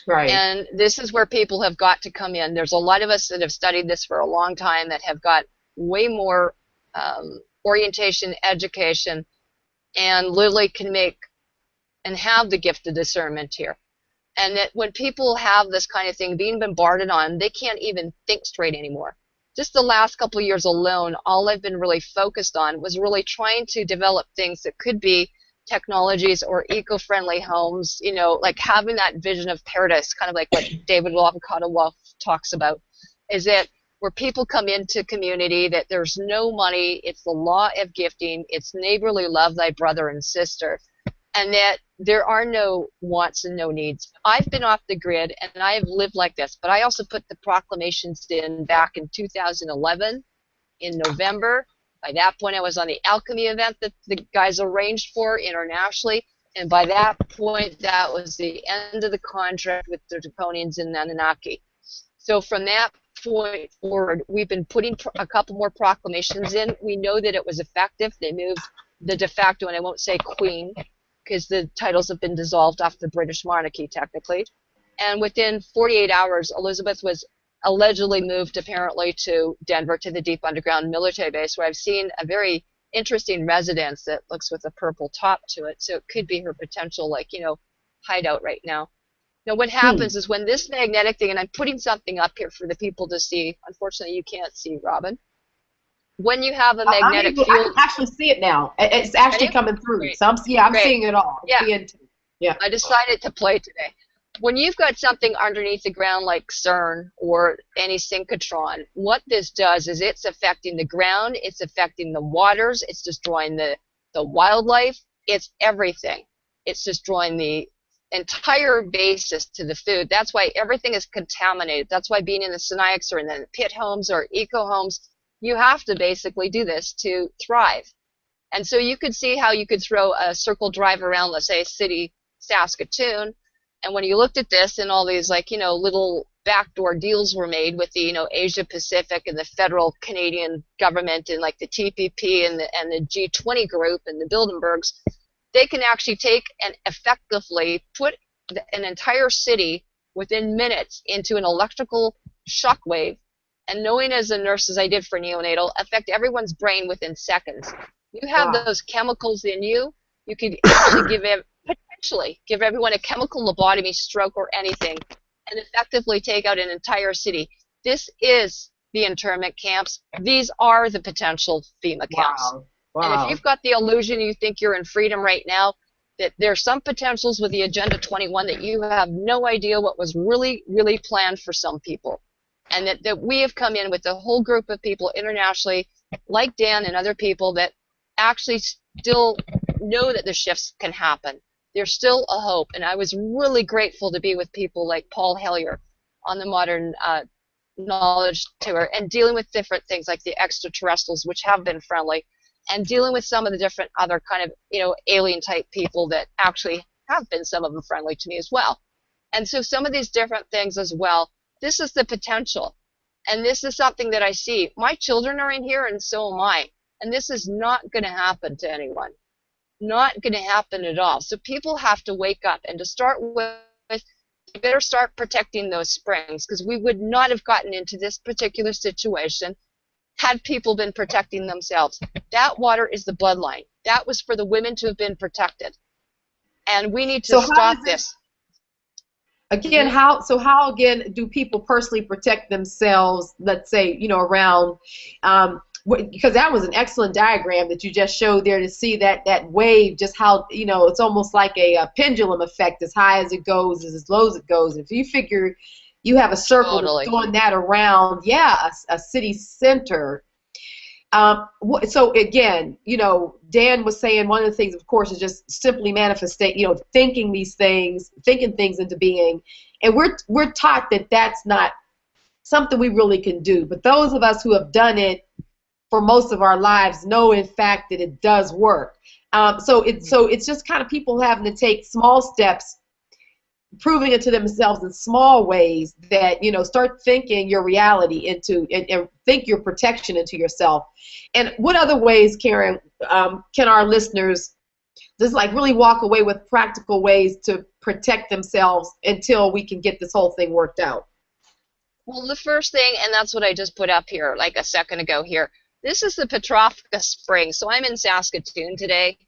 Right. And this is where people have got to come in. There's a lot of us that have studied this for a long time that have got way more orientation, education, and literally can make and have the gift of discernment here. And that when people have this kind of thing being bombarded on, they can't even think straight anymore. Just the last couple of years alone, all I've been really focused on was really trying to develop things that could be technologies or eco-friendly homes, you know, like having that vision of paradise, kind of like what David Wolf talks about, is that where people come into community, that there's no money, it's the law of gifting, it's neighborly love thy brother and sister, and that there are no wants and no needs. I've been off the grid and I have lived like this, but I also put the proclamations in back in 2011 in November. By that point, I was on the alchemy event that the guys arranged for internationally, and by that point, that was the end of the contract with the Draconians in Anunnaki. So from that point forward, we've been putting a couple more proclamations in. We know that it was effective. They moved the de facto, and I won't say queen, because the titles have been dissolved off the British monarchy, technically. And within 48 hours, Elizabeth was allegedly moved, apparently, to Denver, to the deep underground military base, where I've seen a very interesting residence that looks with a purple top to it. So it could be her potential, like, you know, hideout right now. Now, what happens is when this magnetic thing, and I'm putting something up here for the people to see. Unfortunately, you can't see, Robin. When you have a magnetic field, I can actually see it now. It's actually coming through. Great. So I'm seeing it all. Yeah. I decided to play today. When you've got something underneath the ground like CERN or any synchrotron, what this does is it's affecting the ground, it's affecting the waters, it's destroying the wildlife, it's everything. It's destroying the entire basis to the food. That's why everything is contaminated. That's why being in the Synaxes or in the pit homes or eco homes, you have to basically do this to thrive. And so you could see how you could throw a circle drive around, let's say, city Saskatoon, and when you looked at this and all these, like, you know, little backdoor deals were made with the, you know, Asia Pacific and the federal Canadian government and like the TPP and the G20 group and the Bilderbergs, they can actually take and effectively put an entire city within minutes into an electrical shockwave, and knowing as a nurse, as I did for neonatal, affect everyone's brain within seconds. You have those chemicals in you, you could actually potentially give everyone a chemical lobotomy, stroke, or anything, and effectively take out an entire city. This is the internment camps. These are the potential FEMA camps. Wow. And if you've got the illusion you think you're in freedom right now, that there's some potentials with the Agenda 21 that you have no idea what was really, really planned for some people. And that we have come in with a whole group of people internationally, like Dan and other people, that actually still know that the shifts can happen. There's still a hope. And I was really grateful to be with people like Paul Hellyer on the Modern Knowledge Tour and dealing with different things like the extraterrestrials, which have been friendly, and dealing with some of the different other kind of, you know, alien type people that actually have been, some of them, friendly to me as well. And so some of these different things as well, this is the potential. And this is something that I see. My children are in here and so am I. And this is not going to happen to anyone. Not going to happen at all. So people have to wake up, and to start with, you better start protecting those springs, because we would not have gotten into this particular situation had people been protecting themselves. That water is the bloodline. That was for the women to have been protected. And we need to stop this. Again, how again do people personally protect themselves? Let's say, you know, around, because that was an excellent diagram that you just showed there to see that wave, just how, you know, it's almost like a pendulum effect. As high as it goes, as low as it goes. If you figure you have a circle that's going that around, yeah, a city center. So again, you know, Dan was saying one of the things, of course, is just simply manifesting, you know, thinking these things, thinking things into being, and we're taught that that's not something we really can do. But those of us who have done it for most of our lives know, in fact, that it does work. So it's just kind of people having to take small steps, proving it to themselves in small ways, that, you know, start thinking your reality into, and think your protection into yourself. And what other ways, Karen, can our listeners just like really walk away with practical ways to protect themselves until we can get this whole thing worked out? Well, the first thing, and that's what I just put up here like a second ago here, this is the Petrovka Spring. So I'm in Saskatoon today,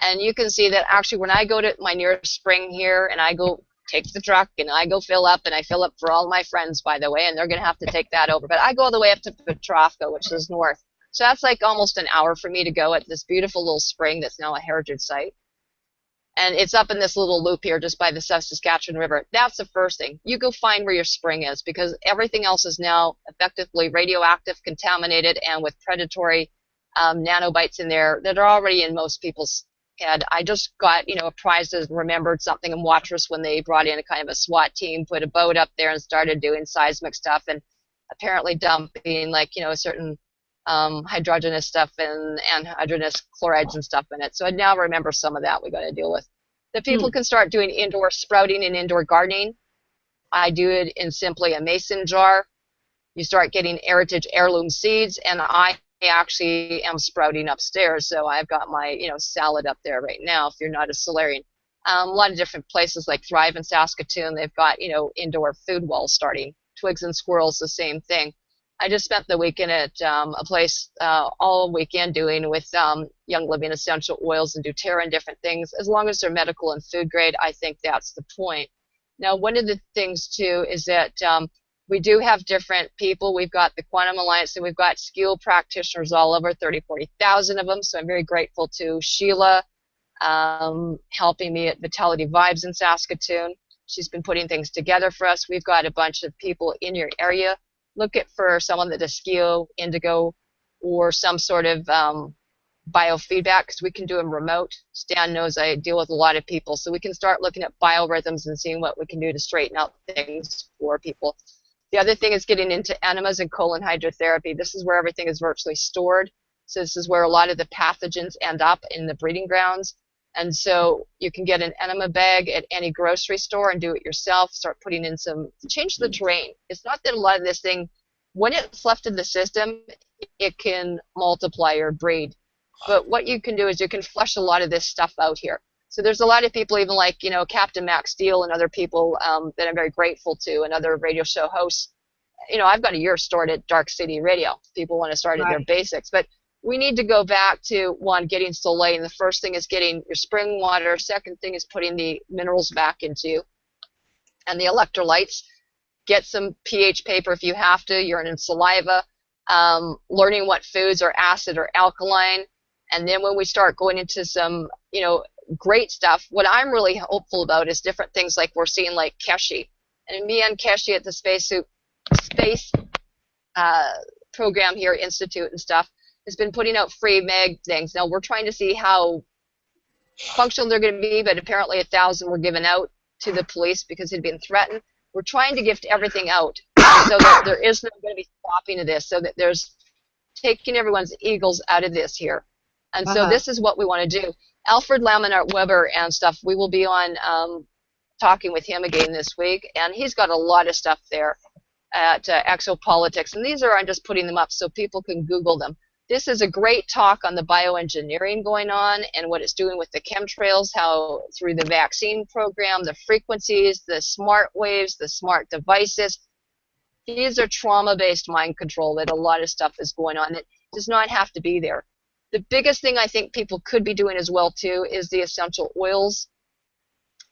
and you can see that actually when I go to my nearest spring here and I go take the truck and I go fill up, and I fill up for all my friends, by the way, and they're going to have to take that over. But I go all the way up to Petrovka, which is north. So that's like almost an hour for me to go at this beautiful little spring that's now a heritage site. And it's up in this little loop here just by the Saskatchewan River. That's the first thing. You go find where your spring is, because everything else is now effectively radioactive, contaminated, and with predatory nanobites in there that are already in most people's head. I just got, you know, a prize that remembered something in Watrous when they brought in a kind of a SWAT team, put a boat up there and started doing seismic stuff, and apparently dumping, like, you know, a certain hydrogenous stuff and anhydrous chlorides and stuff in it. So I now remember some of that we got to deal with. The people can start doing indoor sprouting and indoor gardening. I do it in simply a mason jar. You start getting heritage heirloom seeds, and I actually am sprouting upstairs, so I've got my, you know, salad up there right now if you're not a solarian. A lot of different places like Thrive in Saskatoon, they've got, you know, indoor food walls starting. Twigs and Squirrels, the same thing. I just spent the weekend at a place all weekend doing with Young Living essential oils and doTERRA and different things. As long as they're medical and food grade, I think that's the point. Now, one of the things, too, is that we do have different people. We've got the Quantum Alliance, and we've got skilled practitioners all over, 40,000 of them. So I'm very grateful to Sheila helping me at Vitality Vibes in Saskatoon. She's been putting things together for us. We've got a bunch of people in your area. Look at for someone that does skio, indigo, or some sort of biofeedback, because we can do them remote. Stan knows I deal with a lot of people, so we can start looking at biorhythms and seeing what we can do to straighten out things for people. The other thing is getting into enemas and colon hydrotherapy. This is where everything is virtually stored. So this is where a lot of the pathogens end up in the breeding grounds. And so you can get an enema bag at any grocery store and do it yourself. Start putting in change the terrain. It's not that a lot of this thing, when it's left in the system, it can multiply or breed. But what you can do is you can flush a lot of this stuff out here. So there's a lot of people, even like, you know, Captain Max Steele and other people that I'm very grateful to, and other radio show hosts. You know, I've got a year stored at Dark City Radio. People want to start at their basics. But we need to go back to, one, getting soleil. And the first thing is getting your spring water. Second thing is putting the minerals back into you and the electrolytes. Get some pH paper if you have to, urine and saliva. Learning what foods are acid or alkaline. And then when we start going into some, you know, great stuff, what I'm really hopeful about is different things like we're seeing like Keshi. And me and Keshi at the space program here, Institute and stuff, has been putting out free mag things. Now we're trying to see how functional they're going to be, but apparently 1,000 were given out to the police because he'd been threatened. We're trying to gift everything out so that there is no going to be stopping of this, so that there's taking everyone's egos out of this here. And so this is what we want to do. Alfred Laminart Weber and stuff, we will be on talking with him again this week, and he's got a lot of stuff there at Exopolitics, and these are, I'm just putting them up so people can Google them. This is a great talk on the bioengineering going on and what it's doing with the chemtrails, how through the vaccine program, the frequencies, the smart waves, the smart devices. These are trauma-based mind control, that a lot of stuff is going on that does not have to be there. The biggest thing I think people could be doing as well, too, is the essential oils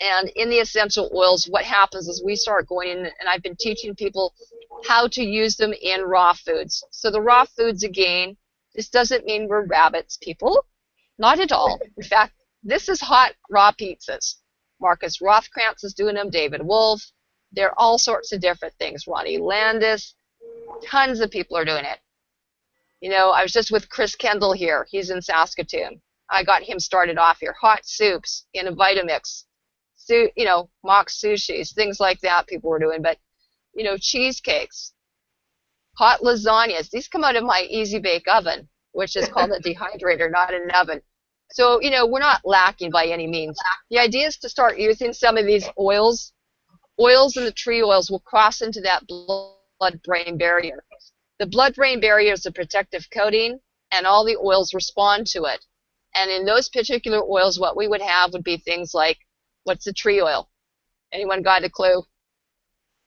And in the essential oils, what happens is we start going in, and I've been teaching people how to use them in raw foods. So the raw foods, again, this doesn't mean we're rabbits, people. Not at all. In fact, this is hot raw pizzas. Marcus Rothkrantz is doing them, David Wolf. There are all sorts of different things. Ronnie Landis, tons of people are doing it. You know, I was just with Chris Kendall here. He's in Saskatoon. I got him started off here. Hot soups in a Vitamix. You know, mock sushis, things like that people were doing. But, you know, cheesecakes, hot lasagnas. These come out of my Easy Bake oven, which is called a dehydrator, not an oven. So, you know, we're not lacking by any means. The idea is to start using some of these oils. Oils and the tree oils will cross into that blood-brain barrier. The blood-brain barrier is a protective coating, and all the oils respond to it. And in those particular oils, what we would have would be things like, what's a tree oil? Anyone got a clue?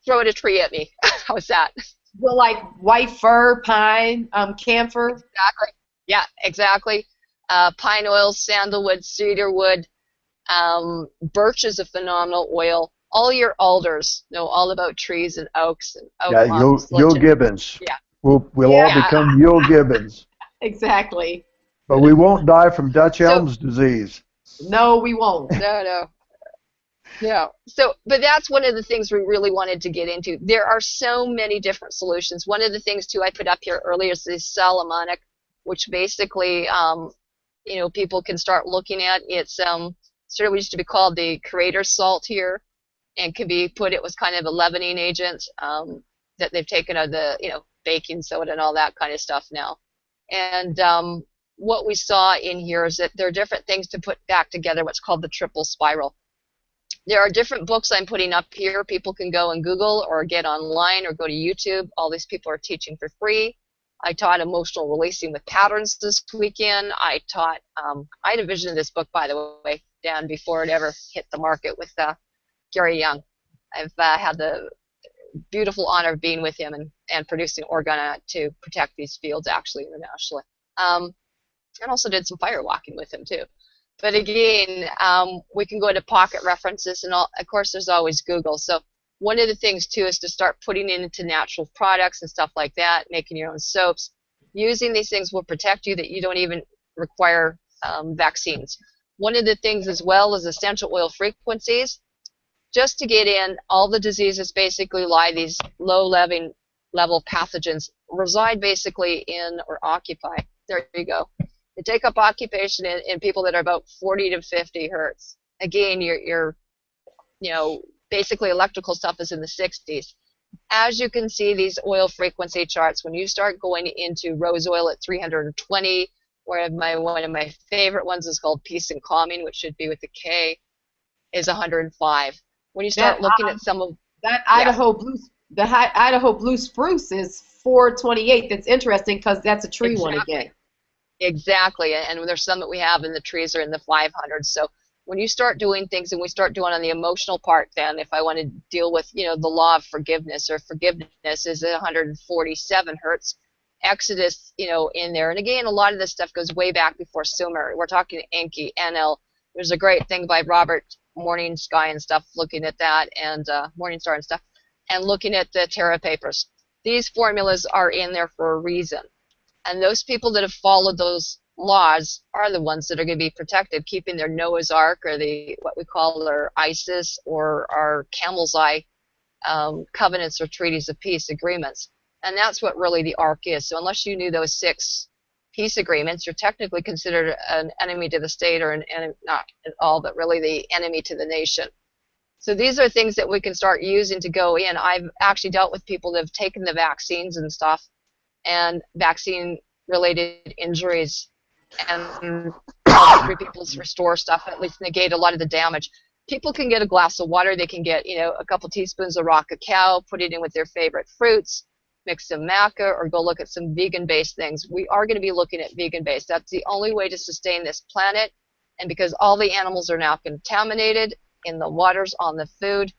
Throw a tree at me. How's that? Well, like white fir, pine, camphor. Exactly. Yeah, exactly. Pine oil, sandalwood, cedarwood, birch is a phenomenal oil. All your alders know all about trees and oaks and oak moss. Yule Gibbons. Yeah. We'll all become Yule Gibbons. Exactly. But we won't die from Dutch elm's disease. No, we won't. No. So, but that's one of the things we really wanted to get into. There are so many different solutions. One of the things, too, I put up here earlier is this Salamonic, which basically, you know, people can start looking at. It's sort of used to be called the creator salt here, and can be put, it was kind of a leavening agent that they've taken out of the, you know, baking soda and all that kind of stuff now. And what we saw in here is that there are different things to put back together, what's called the triple spiral. There are different books I'm putting up here. People can go and Google or get online or go to YouTube. All these people are teaching for free. I taught emotional releasing with patterns this weekend. I taught, I had a vision of this book, by the way, Dan, before it ever hit the market with Gary Young. I've had the beautiful honor of being with him and producing Organa to protect these fields, actually, internationally. And also did some fire walking with him, too. But again, we can go to pocket references, and all, of course, there's always Google. So one of the things, too, is to start putting it into natural products and stuff like that, making your own soaps. Using these things will protect you that you don't even require vaccines. One of the things as well is essential oil frequencies. Just to get in, all the diseases basically lie, these low-level pathogens reside basically in or occupy. There you go. They take up occupation in people that are about 40 to 50 hertz. Again, your you know, basically electrical stuff is in the 60s. As you can see, these oil frequency charts, when you start going into rose oil at 320, one of my favorite ones is called Peace and Calming, which should be with the K, is 105. When you start looking at some of that Idaho blue, the Idaho blue spruce is 428. That's interesting because that's a tree one again. Exactly, and there's some that we have in the trees are in the 500s. So when you start doing things, and we start doing on the emotional part, then if I want to deal with, you know, the law of forgiveness, or forgiveness is at 147 hertz. Exodus, you know, in there. And again, a lot of this stuff goes way back before Sumer. We're talking Enki, NL. There's a great thing by Robert Morning Sky and stuff, looking at that, and Morningstar and stuff, and looking at the Terra papers. These formulas are in there for a reason. And those people that have followed those laws are the ones that are going to be protected, keeping their Noah's Ark, or the what we call our ISIS or our Camel's Eye covenants or treaties of peace agreements. And that's what really the Ark is. So unless you knew those 6 peace agreements, you're technically considered an enemy to the state, or an enemy, not at all, but really the enemy to the nation. So these are things that we can start using to go in. I've actually dealt with people that have taken the vaccines and stuff, and vaccine-related injuries, and people's restore stuff, at least negate a lot of the damage. People can get a glass of water. They can get, you know, a couple teaspoons of raw cacao, put it in with their favorite fruits, mix some maca, or go look at some vegan-based things. We are going to be looking at vegan-based. That's the only way to sustain this planet. And because all the animals are now contaminated in the waters, on the food,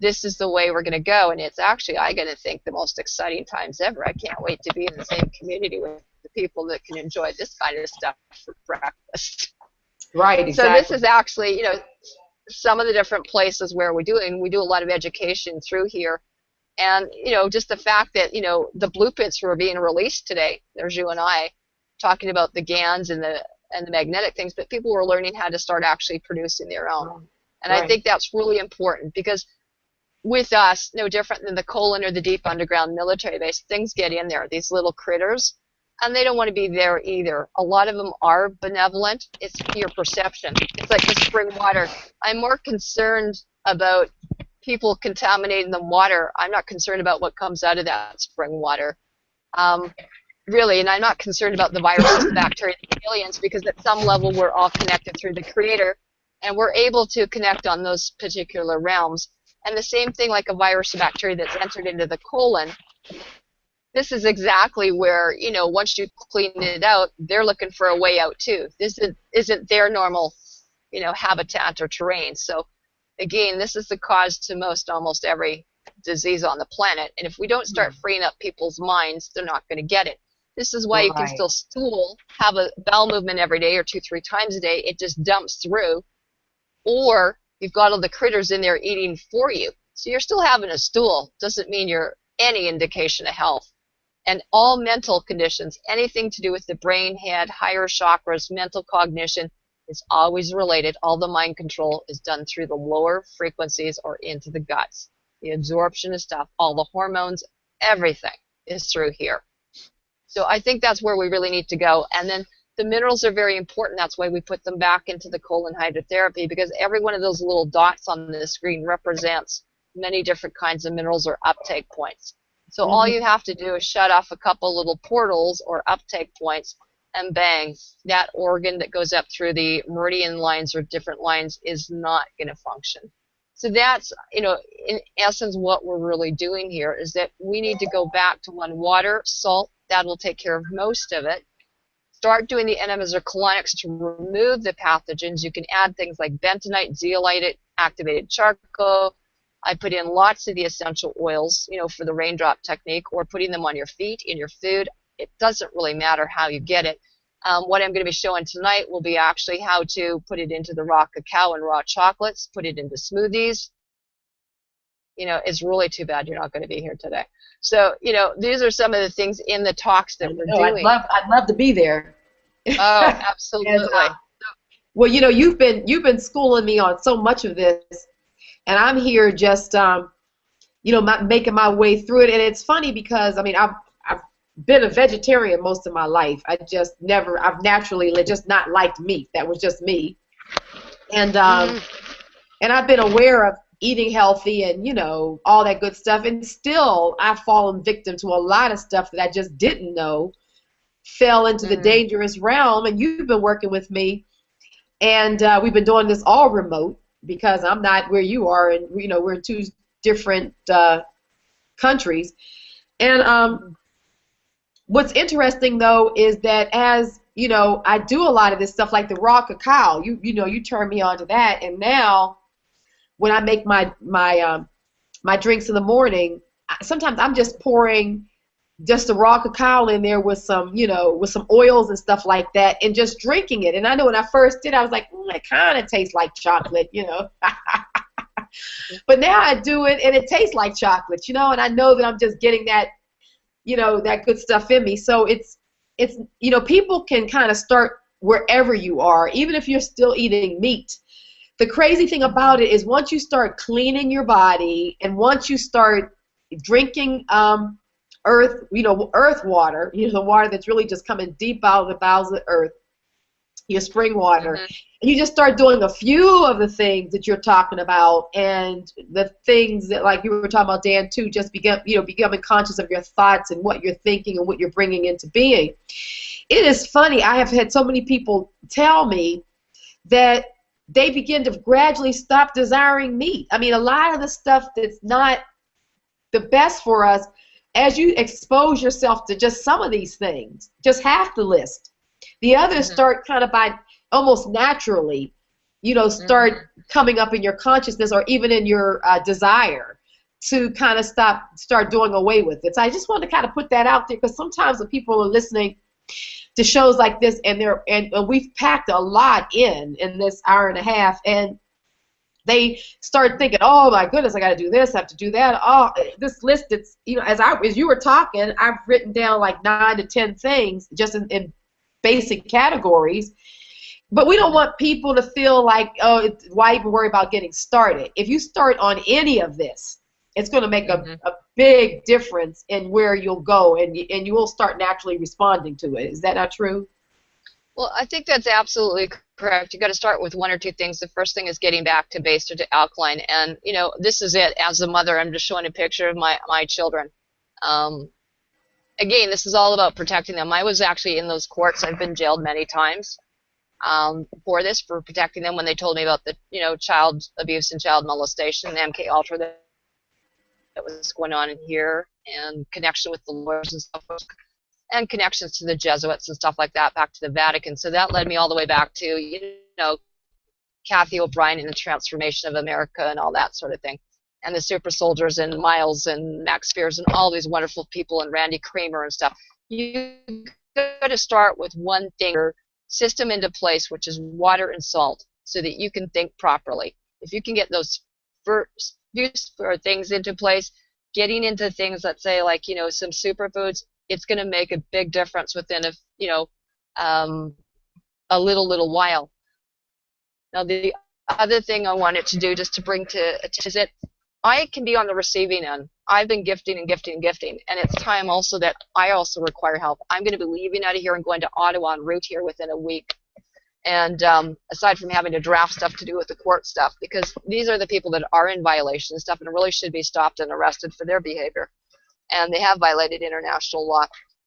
this is the way we're going to go. And it's actually, I got to think, the most exciting times ever. I can't wait to be in the same community with the people that can enjoy this kind of stuff for breakfast. Right, exactly. So this is actually, you know, some of the different places where we do a lot of education through here. And, you know, just the fact that, you know, the blueprints were being released today. There's you and I talking about the GANs and the magnetic things, but people were learning how to start actually producing their own. And I think that's really important, because with us, no different than the colon or the deep underground military base, things get in there, these little critters, and they don't want to be there either. A lot of them are benevolent. It's your perception. It's like the spring water. I'm more concerned about people contaminating the water. I'm not concerned about what comes out of that spring water. Really, and I'm not concerned about the viruses, the bacteria, the aliens, because at some level we're all connected through the Creator, and we're able to connect on those particular realms. And the same thing, like a virus or bacteria that's entered into the colon, this is exactly where, you know, once you clean it out, they're looking for a way out too. This isn't their normal, you know, habitat or terrain. So again, this is the cause to almost every disease on the planet. And if we don't start freeing up people's minds, they're not going to get it. This is why you can still stool, have a bowel movement every day or 2-3 times a day. It just dumps through. Or you've got all the critters in there eating for you. So you're still having a stool. Doesn't mean you're any indication of health. And all mental conditions, anything to do with the brain, head, higher chakras, mental cognition, is always related. All the mind control is done through the lower frequencies or into the guts. The absorption of stuff, all the hormones, everything is through here. So I think that's where we really need to go. And then the minerals are very important. That's why we put them back into the colon hydrotherapy, because every one of those little dots on the screen represents many different kinds of minerals or uptake points. So all you have to do is shut off a couple little portals or uptake points, and bang, that organ that goes up through the meridian lines or different lines is not going to function. So that's, you know, in essence what we're really doing here is that we need to go back to water, salt. That will take care of most of it. Start doing the enemas or colonics to remove the pathogens. You can add things like bentonite, zeolite, activated charcoal. I put in lots of the essential oils, you know, for the raindrop technique, or putting them on your feet, in your food. It doesn't really matter how you get it. What I'm going to be showing tonight will be actually how to put it into the raw cacao and raw chocolates, put it into smoothies. You know, it's really too bad you're not going to be here today. So, you know, these are some of the things in the talks that we're doing. I'd love to be there. Oh, absolutely. Well, you know, you've been schooling me on so much of this, and I'm here just, you know, making my way through it. And it's funny because, I mean, I've been a vegetarian most of my life. I've naturally just not liked meat. That was just me. And and I've been aware of eating healthy and, you know, all that good stuff. And still, I've fallen victim to a lot of stuff that I just didn't know fell into the dangerous realm. And you've been working with me. And we've been doing this all remote because I'm not where you are. And, you know, we're in 2 different countries. And what's interesting, though, is that as, you know, I do a lot of this stuff like the raw cacao. You know, you turned me on to that. And now when I make my drinks in the morning, sometimes I'm just pouring just the raw cacao in there with some, you know, with some oils and stuff like that, and just drinking it. And I know when I first did, I was like, it kind of tastes like chocolate, you know. But now I do it, and it tastes like chocolate, you know, and I know that I'm just getting that, you know, that good stuff in me. So it's you know, people can kind of start wherever you are, even if you're still eating meat. The crazy thing about it is once you start cleaning your body and once you start drinking earth water, you know, the water that's really just coming deep out of the bowels of the earth, your spring water, and you just start doing a few of the things that you're talking about, and the things that, like you were talking about, Dan, too, just becoming conscious of your thoughts and what you're thinking and what you're bringing into being. It is funny. I have had so many people tell me that they begin to gradually stop desiring meat. I mean, a lot of the stuff that's not the best for us, as you expose yourself to just some of these things, just half the list. The others start kind of by almost naturally, you know, start coming up in your consciousness or even in your desire to kind of start doing away with it. So I just wanted to kind of put that out there because sometimes when people are listening to shows like this and we've packed a lot in this hour and a half, and They start thinking, oh my goodness, I got to do this, I have to do that. Oh, this list, it's, you know, as you were talking, I've written down like 9 to 10 things just in basic categories. But we don't want people to feel like, oh, why even worry about getting started? If you start on any of this, it's going to make a big difference in where you'll go, and you will start naturally responding to it. Is that not true? Well, I think that's absolutely correct. You got to start with 1 or 2 things. The first thing is getting back to base or to alkaline, and you know, this is it. As a mother, I'm just showing a picture of my children. Again, this is all about protecting them. I was actually in those courts. I've been jailed many times for this, for protecting them when they told me about the, you know, child abuse and child molestation, the MK Ultra that was going on in here, and connection with the lawyers and stuff, and connections to the Jesuits and stuff like that, back to the Vatican. So that led me all the way back to, you know, Kathy O'Brien and the transformation of America and all that sort of thing, and the super soldiers and Miles and Max Spears and all these wonderful people and Randy Kramer and stuff. You got to start with one thing, or system into place, which is water and salt, so that you can think properly. If you can get those first few things into place, getting into things, let's say, like, you know, some superfoods, it's going to make a big difference within a, you know, a little while. Now, the other thing I wanted to do, just to bring to attention, is that I can be on the receiving end. I've been gifting and gifting and gifting, and it's time also that I also require help. I'm going to be leaving out of here and going to Ottawa en route here within a week. And aside from having to draft stuff to do with the court stuff, because these are the people that are in violation and stuff and really should be stopped and arrested for their behavior. And they have violated international law.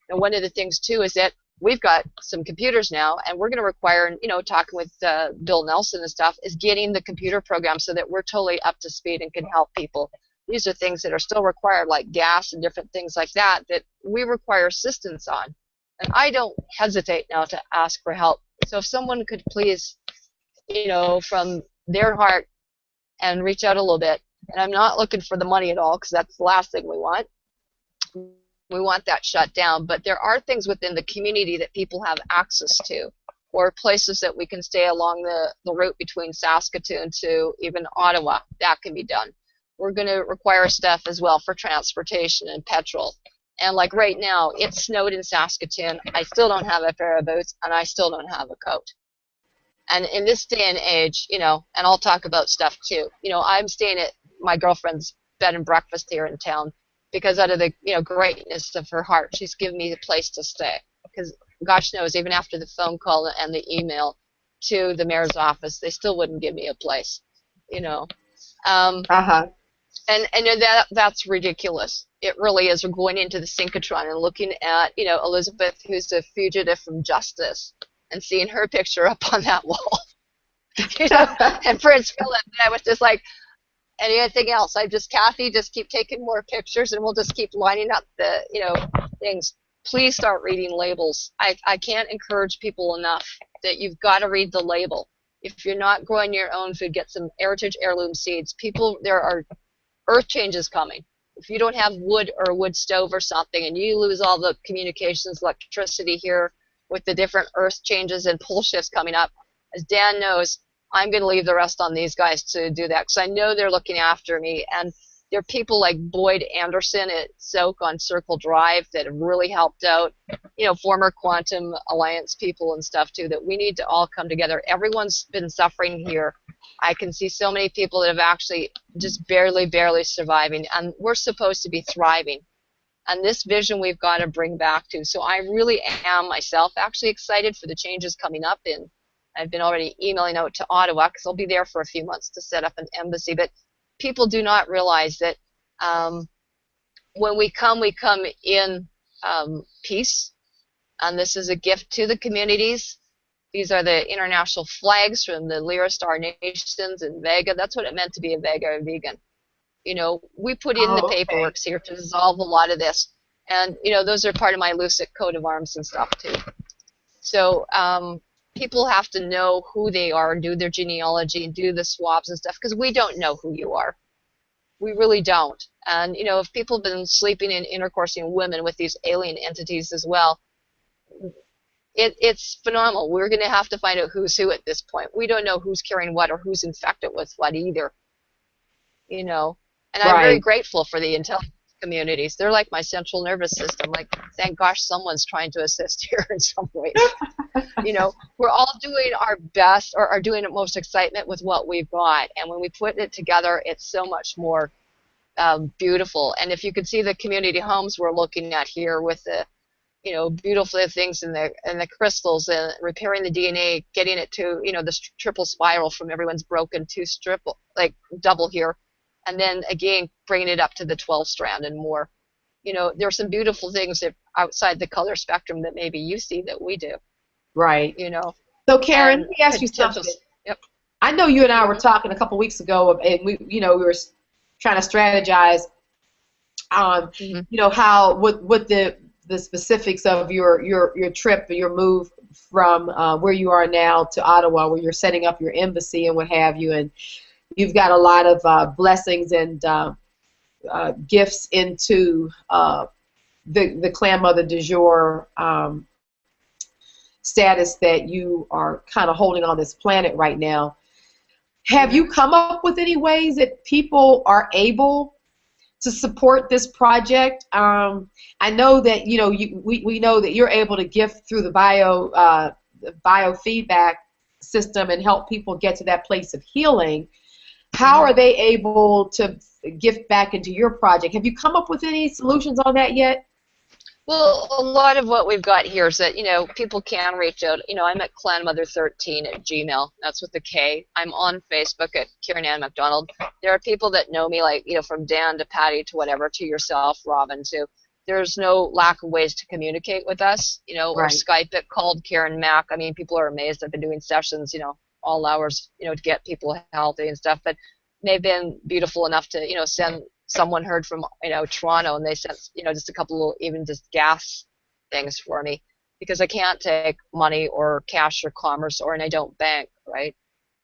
And one of the things, too, is that we've got some computers now, and we're going to require, you know, talking with Bill Nelson and stuff, is getting the computer program so that we're totally up to speed and can help people. These are things that are still required, like gas and different things like that, that we require assistance on. And I don't hesitate now to ask for help. So if someone could please, you know, from their heart and reach out a little bit, and I'm not looking for the money at all, because that's the last thing we want. We want that shut down, but there are things within the community that people have access to, or places that we can stay along the route between Saskatoon to even Ottawa. That can be done. We're going to require stuff as well for transportation and petrol. And like right now, it's snowed in Saskatoon. I still don't have a pair of boots, and I still don't have a coat. And in this day and age, you know, and I'll talk about stuff too. You know, I'm staying at my girlfriend's bed and breakfast here in town, because out of the, you know, greatness of her heart, she's given me a place to stay. Because gosh knows, even after the phone call and the email to the mayor's office, they still wouldn't give me a place, you know. And that's ridiculous. It really is. We're going into the synchrotron and looking at, you know, Elizabeth, who's a fugitive from justice, and seeing her picture up on that wall. You know, and Prince Philip, and I was just like, anything else? Kathy, just keep taking more pictures, and we'll just keep lining up the, you know, things. Please start reading labels. I can't encourage people enough that you've got to read the label. If you're not growing your own food, get some heritage heirloom seeds. There are earth changes coming. If you don't have wood or a wood stove or something, and you lose all the communications, electricity here with the different earth changes and pole shifts coming up, as Dan knows, I'm going to leave the rest on these guys to do that, because I know they're looking after me. And there are people like Boyd Anderson at Soak on Circle Drive that have really helped out, you know, former Quantum Alliance people and stuff too, that we need to all come together. Everyone's been suffering here. I can see so many people that have actually just barely surviving, and we're supposed to be thriving. And this vision we've got to bring back to. So I really am myself actually excited for the changes coming up in. I've been already emailing out to Ottawa, because I'll be there for a few months to set up an embassy. But people do not realize that when we come in peace. And this is a gift to the communities. These are the international flags from the Lyra Star Nations in Vega. That's what it meant to be a Vega vegan. You know, we put in the paperwork here to dissolve a lot of this. And, you know, those are part of my Lucid coat of arms and stuff, too. So people have to know who they are and do their genealogy and do the swabs and stuff, because we don't know who you are. We really don't. And, you know, if people have been sleeping and intercoursing women with these alien entities as well, It's phenomenal. We're going to have to find out who's who at this point. We don't know who's carrying what or who's infected with what either. You know, and I'm very Right. grateful for the intelligence communities. They're like my central nervous system. Like, thank gosh someone's trying to assist here in some ways. You know, we're all doing our best, or are doing the most excitement with what we've got. And when we put it together, it's so much more beautiful. And if you could see the community homes we're looking at here with the, you know, beautiful things in the crystals and repairing the DNA, getting it to, you know, this triple spiral from everyone's broken to triple, like double here. And then again, bringing it up to the 12 strand and more. You know, there are some beautiful things that outside the color spectrum that maybe you see that we do. Right. You know. So Karen, And let me ask you something. Yep. I know you and I were talking a couple weeks ago, and we were trying to strategize on, you know, how what the specifics of your trip, your move from where you are now to Ottawa, where you're setting up your embassy and what have you, and you've got a lot of blessings and gifts into the Clan Mother du jour status that you are kind of holding on this planet right now. Have you come up with any ways that people are able to support this project? I know that, you know, we know that you're able to gift through the biofeedback system and help people get to that place of healing. How are they able to gift back into your project? Have you come up with any solutions on that yet? Well, a lot of what we've got here is that, you know, people can reach out. You know, I'm at clanmother13@gmail. That's with the K. I'm on Facebook at Karen Ann Macdonald. There are people that know me, like, you know, from Dan to Pattie to whatever, to yourself, Robin, too. There's no lack of ways to communicate with us, you know, or Skype it, called Karen Mac. I mean, people are amazed. I've been doing sessions, you know, all hours, you know, to get people healthy and stuff. But they've been beautiful enough to, you know, send. Someone heard from, you know, Toronto, and they sent, you know, just a couple of even just gas things for me, because I can't take money or cash or commerce, and I don't bank, right?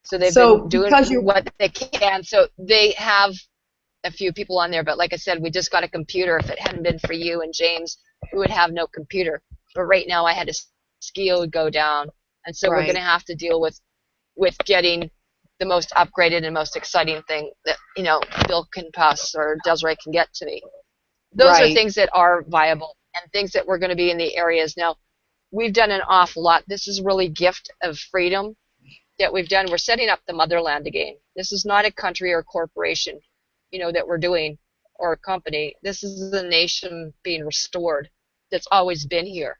So they've been doing what they can. So they have a few people on there, but like I said, we just got a computer. If it hadn't been for you and James, we would have no computer. But right now I had a ski would go down, and so we're going to have to deal with getting the most upgraded and most exciting thing that, you know, Bill can pass or Desiree can get to me. Those are things that are viable and things that we're going to be in the areas. Now, we've done an awful lot. This is really gift of freedom that we've done. We're setting up the motherland again. This is not a country or corporation, you know, that we're doing, or a company. This is the nation being restored that's always been here.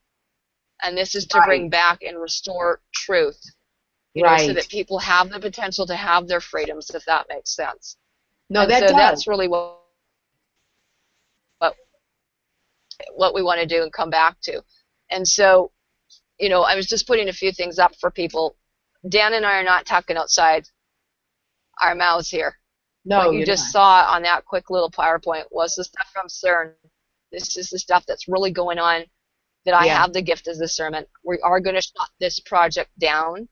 And this is to bring back and restore truth. You know, so that people have the potential to have their freedoms, if that makes sense. No, and that so does. That's really what we want to do and come back to. And so, you know, I was just putting a few things up for people. Dan and I are not talking outside our mouths here. No, what you just saw on that quick little PowerPoint was the stuff from CERN. This is the stuff that's really going on, that I have the gift of discernment. We are going to shut this project down.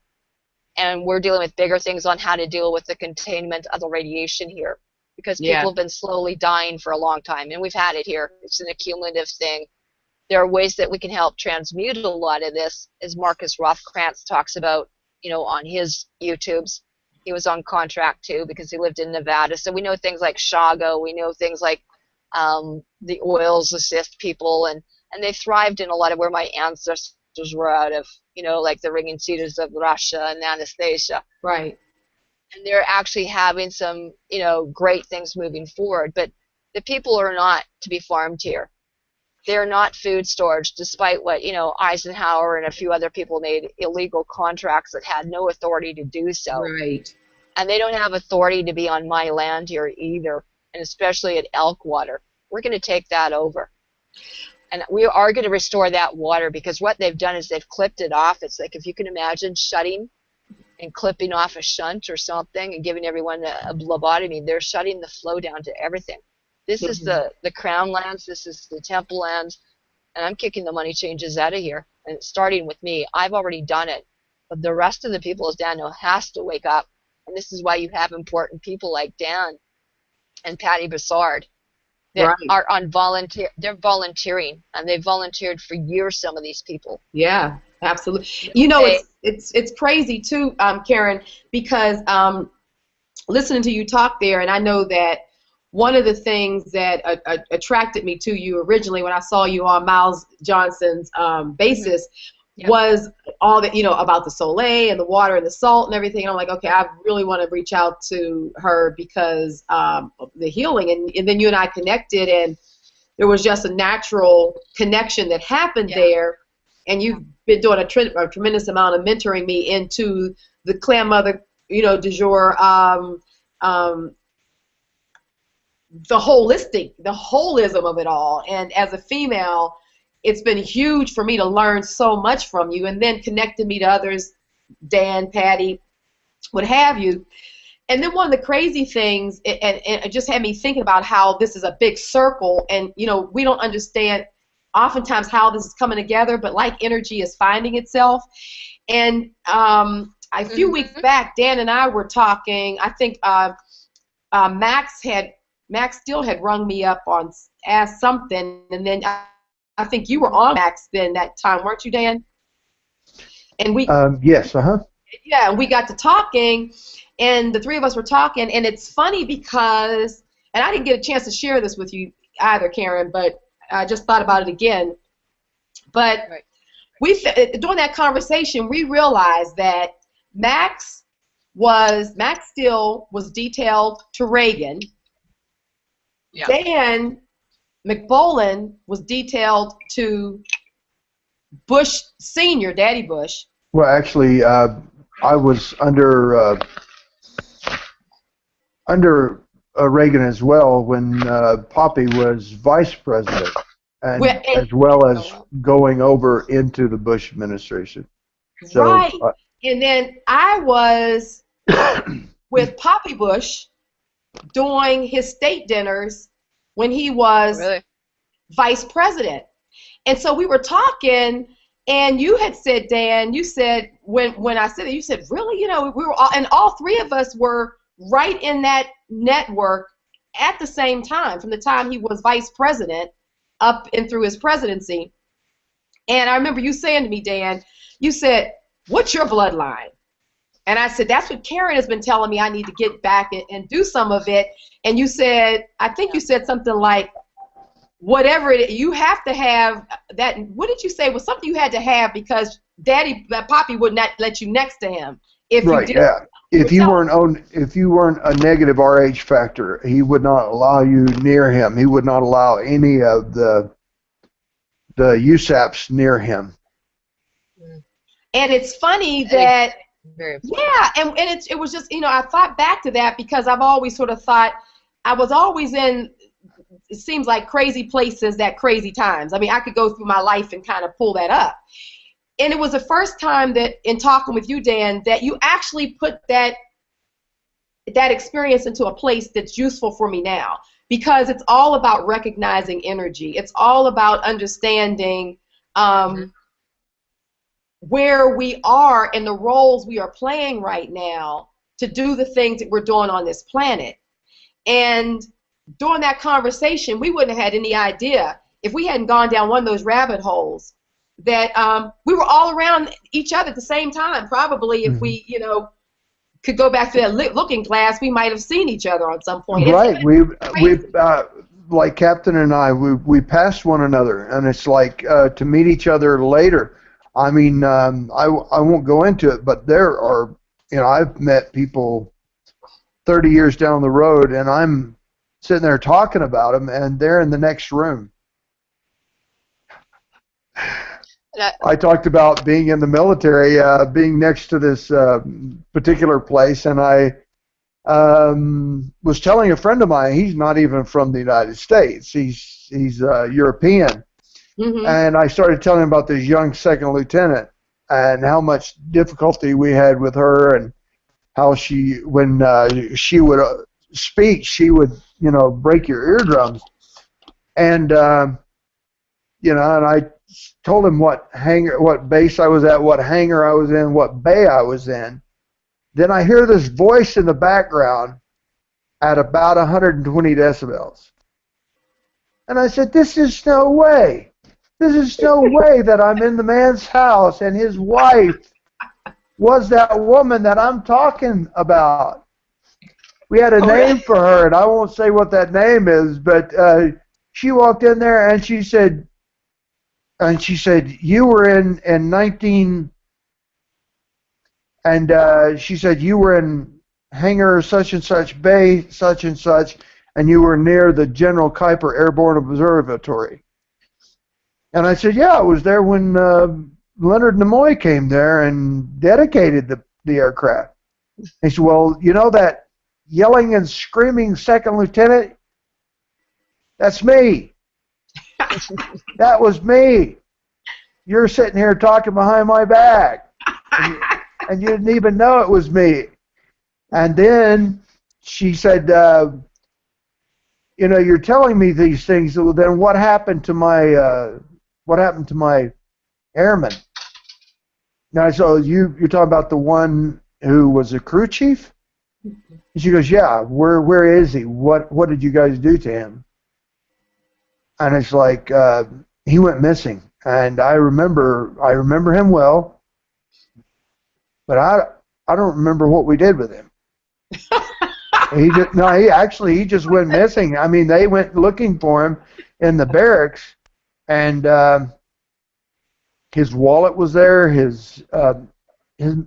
And we're dealing with bigger things on how to deal with the containment of the radiation here, because people have been slowly dying for a long time, and we've had it here. It's an accumulative thing. There are ways that we can help transmute a lot of this, as Marcus Rothkrantz talks about, you know, on his YouTubes. He was on contract too, because he lived in Nevada. So we know things like Shago. We know things like the oils assist people, and they thrived in a lot of where my ancestors were out of, you know, like the ringing cedars of Russia and Anastasia. Right. And they're actually having some, you know, great things moving forward. But the people are not to be farmed here. They're not food storage, despite what, you know, Eisenhower and a few other people made illegal contracts that had no authority to do so. Right. And they don't have authority to be on my land here either, and especially at Elkwater. We're going to take that over. And we are going to restore that water, because what they've done is they've clipped it off. It's like, if you can imagine shutting and clipping off a shunt or something and giving everyone a lobotomy, they're shutting the flow down to everything. This is the crown lands, this is the temple lands, and I'm kicking the money changes out of here. And it's starting with me. I've already done it. But the rest of the people, as Dan knows, has to wake up. And this is why you have important people like Dan and Pattie Brassard that are on they're volunteering, and they've volunteered for years, some of these people. Yeah. Absolutely. You know, it's crazy too, Karen, because listening to you talk there, and I know that one of the things that attracted me to you originally when I saw you on Miles Johnston's basis was all that, you know, about the soleil and the water and the salt and everything. And I'm like, okay, I really want to reach out to her because of the healing. And then you and I connected, and there was just a natural connection that happened there. And you've been doing a tremendous amount of mentoring me into the Klan mother, you know, du jour, the holism of it all. And as a female, it's been huge for me to learn so much from you, and then connected me to others, Dan, Pattie, what have you. And then one of the crazy things, and it just had me thinking about how this is a big circle, and you know, we don't understand oftentimes how this is coming together, but like energy is finding itself. And a few weeks back, Dan and I were talking. I think Max still had rung me up on asked something, and then I think you were on Max then that time, weren't you, Dan? And we yes, yeah, and we got to talking, and the three of us were talking, and it's funny because, and I didn't get a chance to share this with you either, Karen, but I just thought about it again. But during that conversation, we realized that Max still was detailed to Reagan. Yeah. Dan MacBolen was detailed to Bush Senior, Daddy Bush. Well, actually, I was under Reagan as well when Poppy was vice president, and as well as going over into the Bush administration. So, right. And then I was with Poppy Bush doing his state dinners when he was vice president. And so we were talking, and you had said, Dan, you said, when I said it, you said, really? You know, we were all, and all three of us were right in that network at the same time, from the time he was vice president up and through his presidency. And I remember you saying to me, Dan, you said, what's your bloodline? And I said, that's what Karen has been telling me. I need to get back and do some of it. And you said, I think you said something like, whatever it is, you have to have that. What did you say? Was something you had to have because Poppy would not let you next to him if you did. Yeah. If you weren't a negative RH factor, he would not allow you near him. He would not allow any of the USAFs near him. And it's funny that. Yeah, and it was just, you know, I thought back to that because I've always sort of thought I was always in, it seems like crazy places at crazy times. I mean, I could go through my life and kind of pull that up. And it was the first time that in talking with you, Dan, that you actually put that experience into a place that's useful for me now, because it's all about recognizing energy. It's all about understanding where we are and the roles we are playing right now to do the things that we're doing on this planet. And during that conversation, we wouldn't have had any idea, if we hadn't gone down one of those rabbit holes, that we were all around each other at the same time. Probably if we, you know, could go back to that looking glass, we might have seen each other on some point. Right. We like Captain and I, we passed one another, and it's like to meet each other later. I mean, I won't go into it, but there are, you know, I've met people 30 years down the road, and I'm sitting there talking about them, and they're in the next room. I talked about being in the military, being next to this particular place, and I was telling a friend of mine, he's not even from the United States, he's European. And I started telling him about this young second lieutenant and how much difficulty we had with her, and how she, when she would speak, she would, you know, break your eardrums. And, you know, and I told him what base I was at, what hangar I was in, what bay I was in. Then I hear this voice in the background at about 120 decibels. And I said, this is no way. There's no way that I'm in the man's house and his wife was that woman that I'm talking about. We had a name for her, and I won't say what that name is, but she walked in there and she said, you were in 19, and she said you were in hangar such and such, bay such and such, and you were near the General Kuiper Airborne Observatory. And I said, yeah, I was there when Leonard Nimoy came there and dedicated the aircraft. He said, well, you know that yelling and screaming second lieutenant? That's me. That was me. You're sitting here talking behind my back. And you didn't even know it was me. And then she said, you know, you're telling me these things. So then what happened to my airman? Now, so you're talking about the one who was a crew chief? And she goes, yeah. Where is he? What did you guys do to him? And it's like he went missing. And I remember him well, but I don't remember what we did with him. He just went missing. I mean, they went looking for him in the barracks, and his wallet was there, his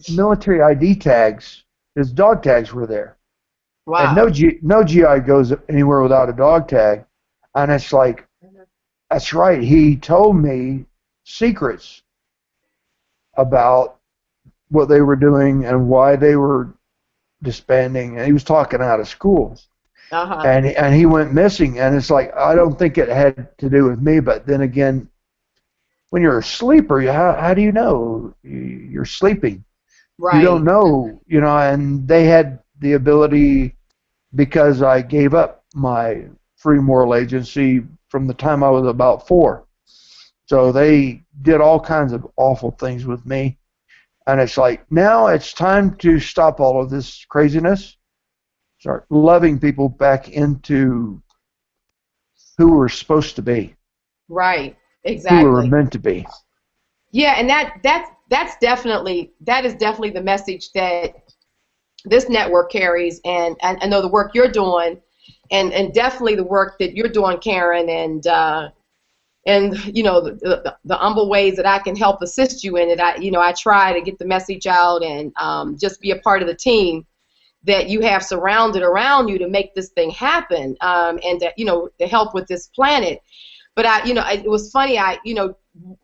military ID tags, his dog tags were there. Wow. And no GI goes anywhere without a dog tag. And it's like, that's right. He told me secrets about what they were doing and why they were disbanding. And he was talking out of school. Uh-huh. And he went missing. And it's like, I don't think it had to do with me. But then again, when you're a sleeper, how do you know you're sleeping? Right. You don't know, you know. And they had the ability, because I gave up my free moral agency from the time I was about 4. So they did all kinds of awful things with me. And it's like, now it's time to stop all of this craziness, start loving people back into who we're supposed to be. Right, exactly. Who we're meant to be. Yeah, and that is definitely the message that this network carries, and I know the work you're doing, and definitely the work that you're doing, Karen, and you know, the humble ways that I can help assist you in it. I try to get the message out and just be a part of the team that you have surrounded around you to make this thing happen, and to help with this planet. But it was funny. I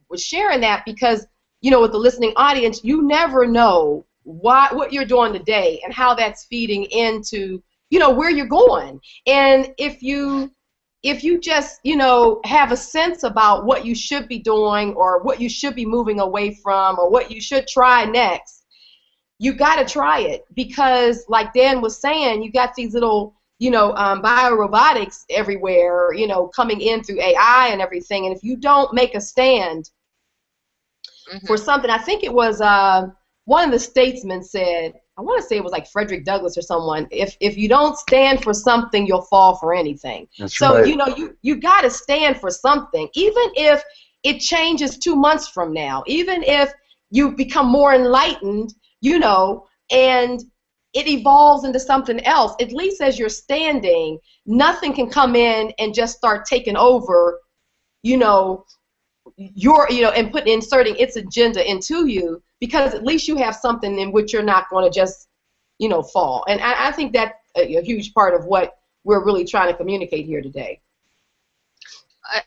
was sharing that because with the listening audience, you never know what you're doing today and how that's feeding into where you're going. And if you just have a sense about what you should be doing or what you should be moving away from or what you should try next, you got to try it, because like Dan was saying, you got these little biorobotics everywhere, coming in through AI and everything. And if you don't make a stand for something, I think it was one of the statesmen said, I want to say it was like Frederick Douglass or someone, if you don't stand for something, you'll fall for anything. That's so right. you got to stand for something, even if it changes 2 months from now, even if you become more enlightened, and it evolves into something else. At least as you're standing, nothing can come in and just start taking over, and inserting its agenda into you, because at least you have something in which you're not going to just, fall. And I think that's a huge part of what we're really trying to communicate here today.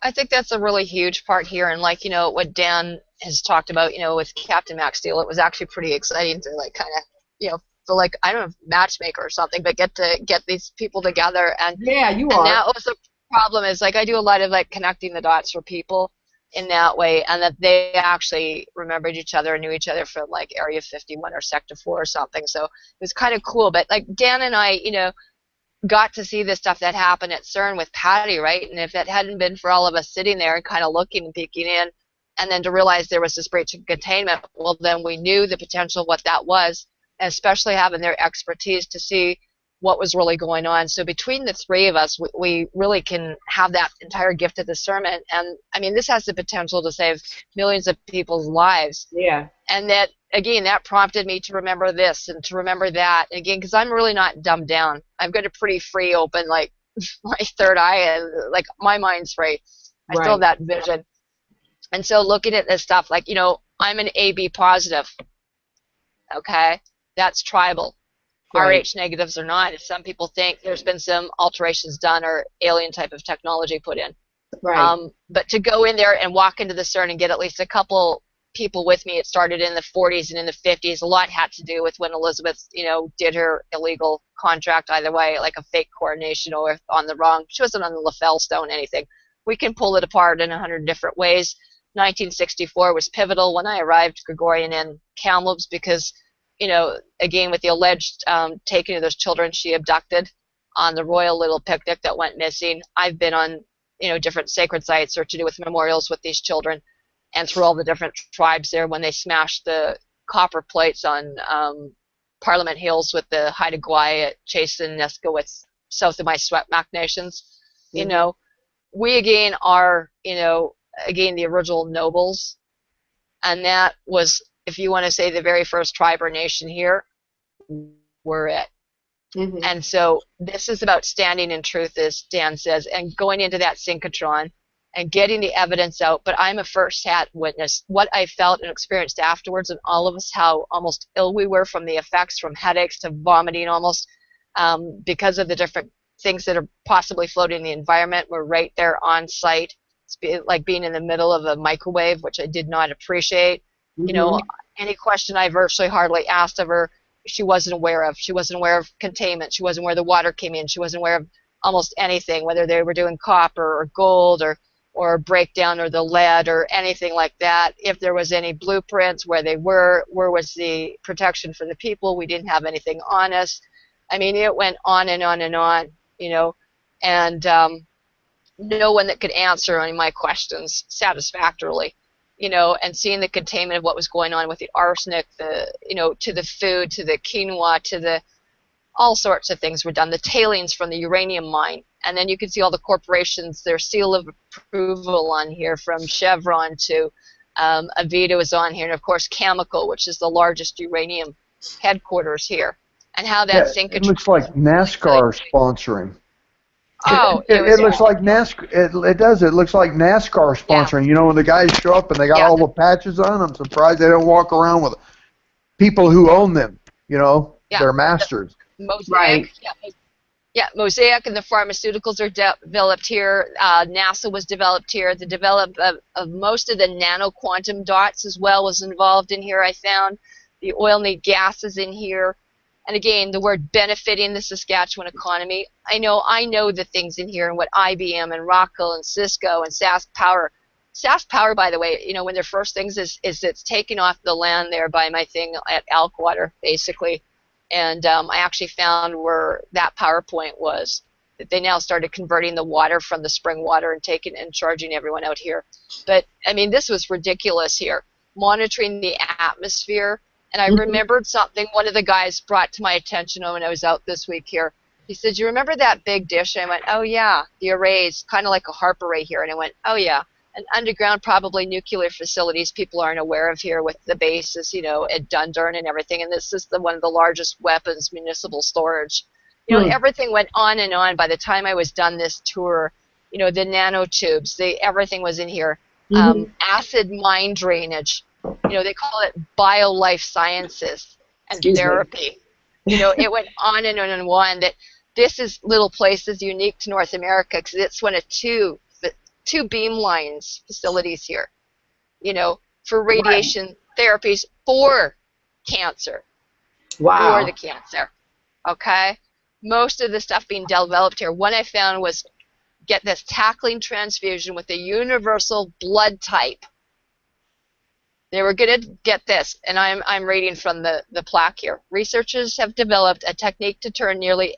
I think that's a really huge part here, and what Dan has talked about, with Captain Max Steel, it was actually pretty exciting to kind of, feel like, I don't know, matchmaker or something, but get these people together. And yeah, you are. And that was the problem, is I do a lot of connecting the dots for people in that way, and that they actually remembered each other and knew each other from Area 51 or Sector 4 or something. So it was kind of cool. But Dan and I, got to see this stuff that happened at CERN with Pattie, right? And if it hadn't been for all of us sitting there and kind of looking and peeking in, and then to realize there was this breach of containment, well, then we knew the potential of what that was, and especially having their expertise to see what was really going on. So between the three of us, we really can have that entire gift of discernment. And I mean, this has the potential to save millions of people's lives. Yeah. And that, again, that prompted me to remember this and to remember that. And again, because I'm really not dumbed down. I've got a pretty free, open, like, my third eye, and like my mind's free. I still have that vision. And so looking at this stuff, like, you know, I'm an AB positive. Okay? That's tribal. Right. RH negatives or not, if some people think there's been some alterations done or alien type of technology put in. Right. But to go in there and walk into the CERN and get at least a couple people with me, it started in the 40s and in the 50s. A lot had to do with when Elizabeth, you know, did her illegal contract either way, like a fake coronation or on the wrong. She wasn't on the lapel stone, anything. We can pull it apart in 100 different ways. 1964 was pivotal when I arrived, Gregorian and Kamloops, because, you know, again, with the alleged taking of those children she abducted on the Royal Little Picnic that went missing. I've been on, you know, different sacred sites or to do with memorials with these children, and through all the different tribes there when they smashed the copper plates on Parliament Hills with the Haida Gwaii at Chasen, Neskowitz, south of my Sweatmac nations. You know, we again are, you know, again, the original nobles, and that was, if you want to say, the very first tribe or nation here, we're it. And so this is about standing in truth, as Dan says, and going into that synchrotron and getting the evidence out. But I'm a first-hand witness. What I felt and experienced afterwards, and all of us, how almost ill we were from the effects, from headaches to vomiting almost, because of the different things that are possibly floating in the environment. We're right there on site. It's like being in the middle of a microwave, which I did not appreciate. You know, any question I virtually hardly asked of her, she wasn't aware of. She wasn't aware of containment. She wasn't aware the water came in. She wasn't aware of almost anything, whether they were doing copper or gold or breakdown or the lead or anything like that. If there was any blueprints, where they were, where was the protection for the people, we didn't have anything on us. I mean, it went on and on and on, you know, and no one that could answer any of my questions satisfactorily, you know, and seeing the containment of what was going on with the arsenic, the, you know, to the food, to the quinoa, to the, all sorts of things were done, the tailings from the uranium mine. And then you can see all the corporations, their seal of approval on here, from Chevron to Avito is on here, and of course Chemical, which is the largest uranium headquarters here. And how that synchrotron, it looks like NASCAR sponsoring. Oh, it looks like NASCAR. It does. It looks like NASCAR sponsoring. You know, when the guys show up and they got all the patches on, I'm surprised they don't walk around with people who own them. You know, they're masters. Mosaic, Mosaic and the pharmaceuticals are developed here. NASA was developed here. The development of most of the nano quantum dots as well was involved in here, I found. The oil need gases in here. And again, the word benefiting the Saskatchewan economy. I know the things in here, and what IBM and Rockwell and Cisco and SAS Power. SAS Power, by the way, you know, one of their first things is it's taking off the land there by my thing at Elkwater, basically. And I actually found where that PowerPoint was, that they now started converting the water from the spring water and taking and charging everyone out here. But, I mean, this was ridiculous here. Monitoring the atmosphere. And I remembered something one of the guys brought to my attention when I was out this week here. He said, "You remember that big dish?" I went, "Oh, yeah, the arrays, kind of like a HARP array here." And I went, "Oh, yeah, and underground, probably nuclear facilities people aren't aware of here with the bases, you know, at Dundurn and everything. And this is one of the largest weapons municipal storage." You know, everything went on and on. By the time I was done this tour, you know, the nanotubes, everything was in here. Acid mine drainage. You know, they call it bio-life sciences and therapy. You know, it went on and on and on. That this is little places unique to North America because it's one of two beam lines facilities here, you know, for radiation therapies for cancer. For the cancer. Okay? Most of the stuff being developed here. One I found was, get this, tackling transfusion with a universal blood type. They were going to get this, and I'm reading from the plaque here. Researchers have developed a technique to turn nearly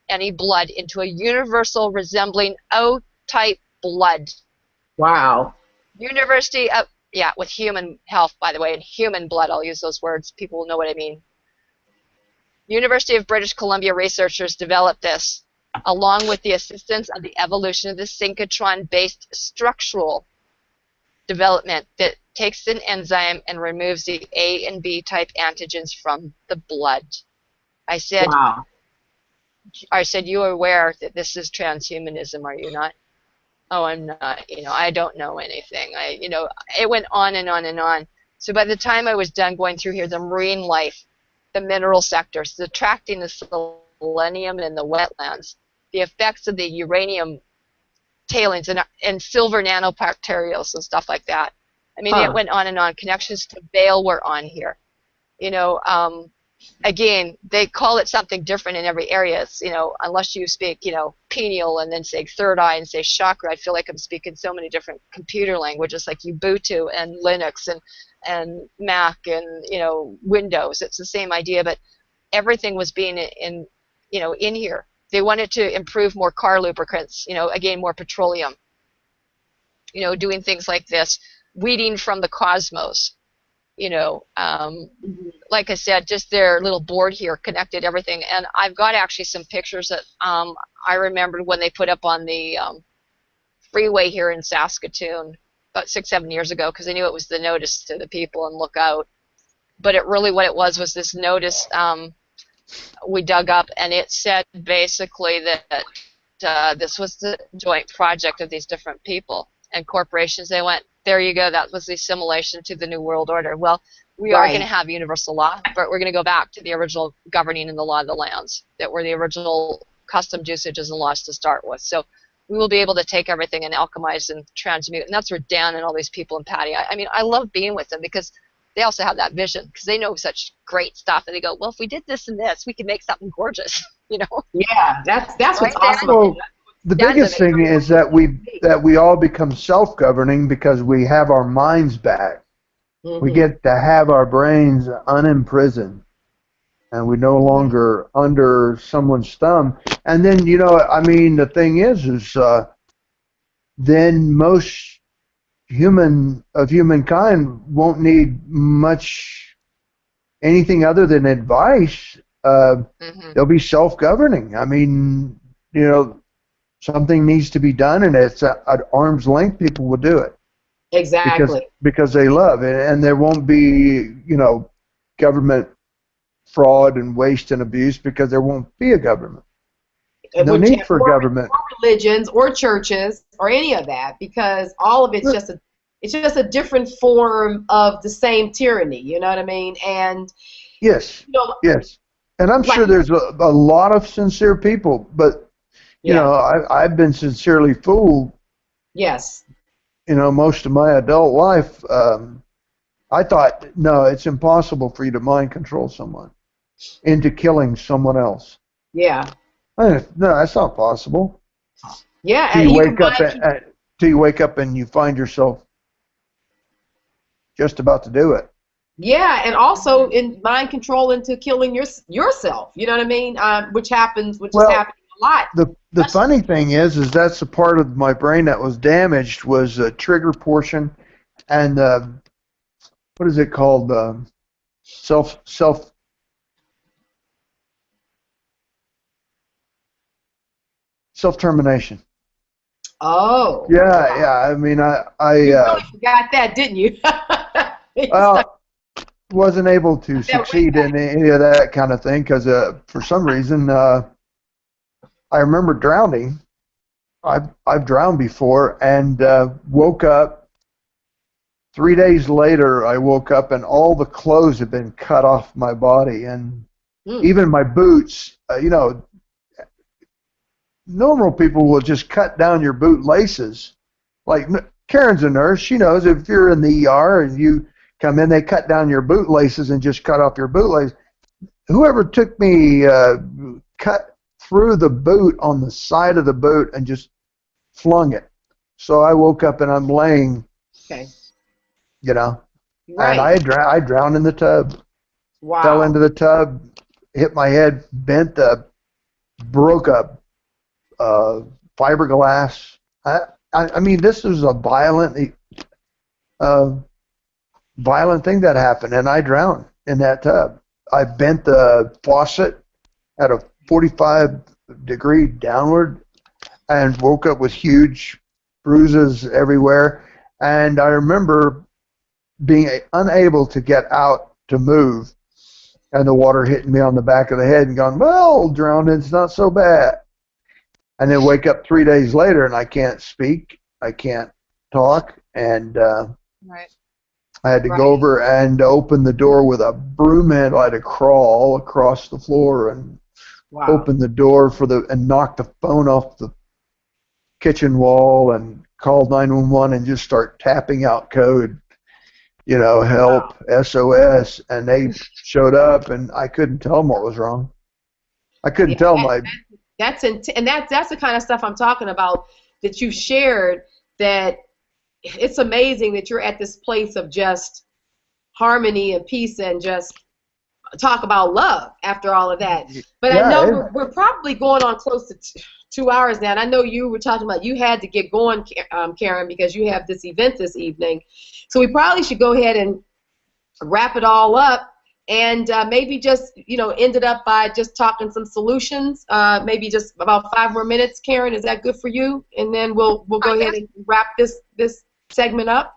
any blood into a universal resembling O-type blood. Wow. University of, with human health, by the way, and human blood, I'll use those words. People will know what I mean. University of British Columbia researchers developed this along with the assistance of the evolution of the synchrotron-based structural development that takes an enzyme and removes the A and B type antigens from the blood. I said, Wow. you are aware that this is transhumanism, are you not? Oh, I'm not. I don't know anything. It went on and on and on. So by the time I was done going through here, the marine life, the mineral sectors, the attracting the selenium in the wetlands, the effects of the uranium tailings and silver nanoparticles and stuff like that. I mean, it went on and on. Connections to Baal were on here. Again, they call it something different in every area. It's, unless you speak, pineal and then say third eye and say chakra, I feel like I'm speaking so many different computer languages like Ubuntu and Linux and Mac and, Windows. It's the same idea, but everything was being in here. They wanted to improve more car lubricants, again, more petroleum, doing things like this, weeding from the cosmos. Like I said, just their little board here connected everything. And I've got actually some pictures that I remembered when they put up on the freeway here in Saskatoon about 6-7 years ago, because I knew it was the notice to the people and look out. But what it was this notice we dug up, and it said basically that this was the joint project of these different people and corporations. They went, there you go, that was the assimilation to the New World Order. Well, we are going to have universal law, but we're going to go back to the original governing and the law of the lands that were the original custom usages and laws to start with. So we will be able to take everything and alchemize and transmute. And that's where Dan and all these people and Pattie, I mean, I love being with them because they also have that vision because they know such great stuff. And they go, well, if we did this and this, we could make something gorgeous, Yeah, that's what's Right, awesome. Well, the biggest thing is that we all become self-governing because we have our minds back. Mm-hmm. We get to have our brains unimprisoned, and we're no longer under someone's thumb. And then, the thing is then most humankind won't need anything other than advice. They'll be self-governing. I mean, something needs to be done, and it's at arm's length. People will do it. Exactly. Because they love it, and there won't be, government fraud and waste and abuse because there won't be a government. No need for government. Or religions or churches or any of that, because all of it's just a different form of the same tyranny. You know what I mean? And yes, yes. And I'm sure there's a lot of sincere people, but I've been sincerely fooled. Yes. Most of my adult life, I thought, no, it's impossible for you to mind control someone into killing someone else. Yeah. No, that's not possible. Yeah. Till you wake up and you find yourself just about to do it. Yeah, and also in mind control into killing yourself. You know what I mean? Which is happening a lot. The funny thing is that's the part of my brain that was damaged was the trigger portion, and what is it called? Self-termination. Oh. Yeah. I mean, I you really forgot that, didn't you? Wasn't able to succeed in any of that kind of thing because for some reason I remember drowning. I've drowned before and woke up. 3 days later, I woke up and all the clothes had been cut off my body, and even my boots. Normal people will just cut down your boot laces. Like Karen's a nurse; she knows if you're in the ER and you come in, they cut down your boot laces and just cut off your bootlace. Whoever took me cut through the boot on the side of the boot and just flung it. So I woke up and I'm laying, right. And I drowned in the tub. Wow. Fell into the tub, hit my head, bent broke up fiberglass. I mean, this was a violent thing that happened, and I drowned in that tub. I bent the faucet at a 45-degree downward and woke up with huge bruises everywhere. And I remember being unable to get out to move, and the water hitting me on the back of the head and going, well, drowning's not so bad. And then wake up 3 days later and I can't speak, I can't talk, and Right. I had to go over and open the door with a broom handle. I had to crawl across the floor and open the door and knock the phone off the kitchen wall and call 911 and just start tapping out code, help, SOS, and they showed up and I couldn't tell them what was wrong. I couldn't tell my. That's the kind of stuff I'm talking about that you shared. That it's amazing that you're at this place of just harmony and peace and just talk about love after all of that. But I know we're probably going on close to 2 hours now, and I know you were talking about you had to get going, Karen, because you have this event this evening. So we probably should go ahead and wrap it all up, and maybe just end it up by just talking some solutions. Maybe just about 5 more minutes, Karen. Is that good for you? And then we'll go ahead and wrap this segment up.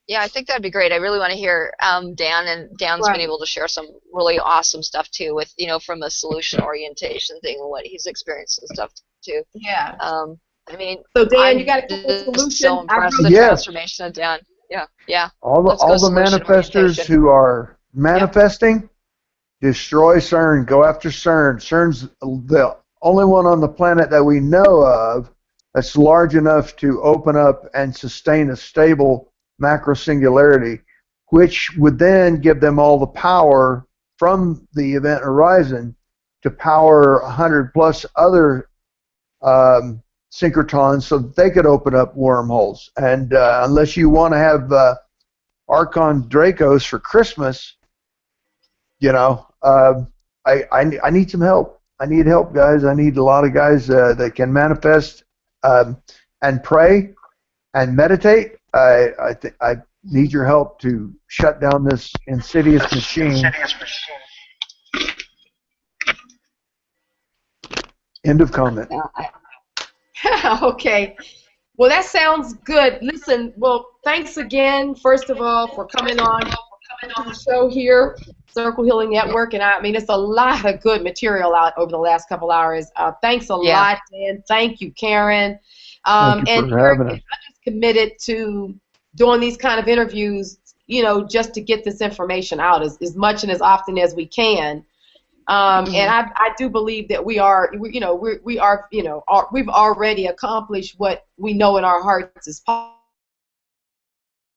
Yeah, I think that'd be great. I really want to hear Dan, and Dan's been able to share some really awesome stuff too, with from a solution orientation thing and what he's experienced and stuff too. Yeah. I mean, so Dan, you got a solution. So impressed with the transformation of Dan. Yeah. All the manifestors who are manifesting, destroy CERN. Go after CERN. CERN's the only one on the planet that we know of that's large enough to open up and sustain a stable macro singularity, which would then give them all the power from the event horizon to power 100 plus other synchrotrons so that they could open up wormholes. And unless you want to have Archon Dracos for Christmas, I need some help. I need help, guys. I need a lot of guys that can manifest and pray and meditate. I need your help to shut down this insidious machine. End of comment. Okay. Well, that sounds good. Listen, thanks again, first of all, for coming on the show here, Circle Healing Network. And I mean, it's a lot of good material out over the last couple hours. Thanks a lot, Dan. Thank you, Karen. Thank you for having us. I'm just committed to doing these kind of interviews, just to get this information out as much and as often as we can. And I do believe that we've already accomplished what we know in our hearts is possible.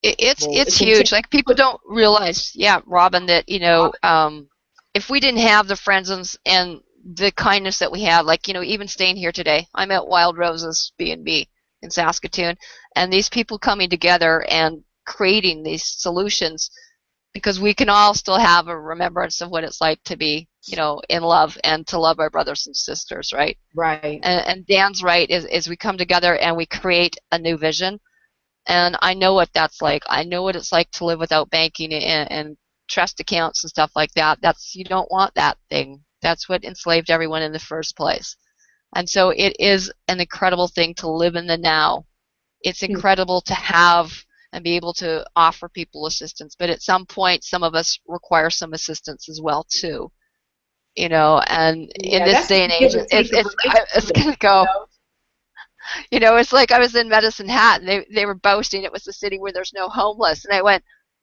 It's huge. Like, people don't realize, Robin, that if we didn't have the friends and the kindness that we have, like even staying here today, I'm at Wild Roses B&B in Saskatoon, and these people coming together and creating these solutions, because we can all still have a remembrance of what it's like to be in love and to love our brothers and sisters, right? Right. And Dan's right, is we come together and we create a new vision. And I know what that's like. I know what it's like to live without banking and trust accounts and stuff like that. You don't want that thing. That's what enslaved everyone in the first place. And so it is an incredible thing to live in the now. It's incredible to have and be able to offer people assistance. But at some point, some of us require some assistance as well, too. And in this day and age, it's going to go. It's like I was in Medicine Hat, and they were boasting it was the city where there's no homeless. And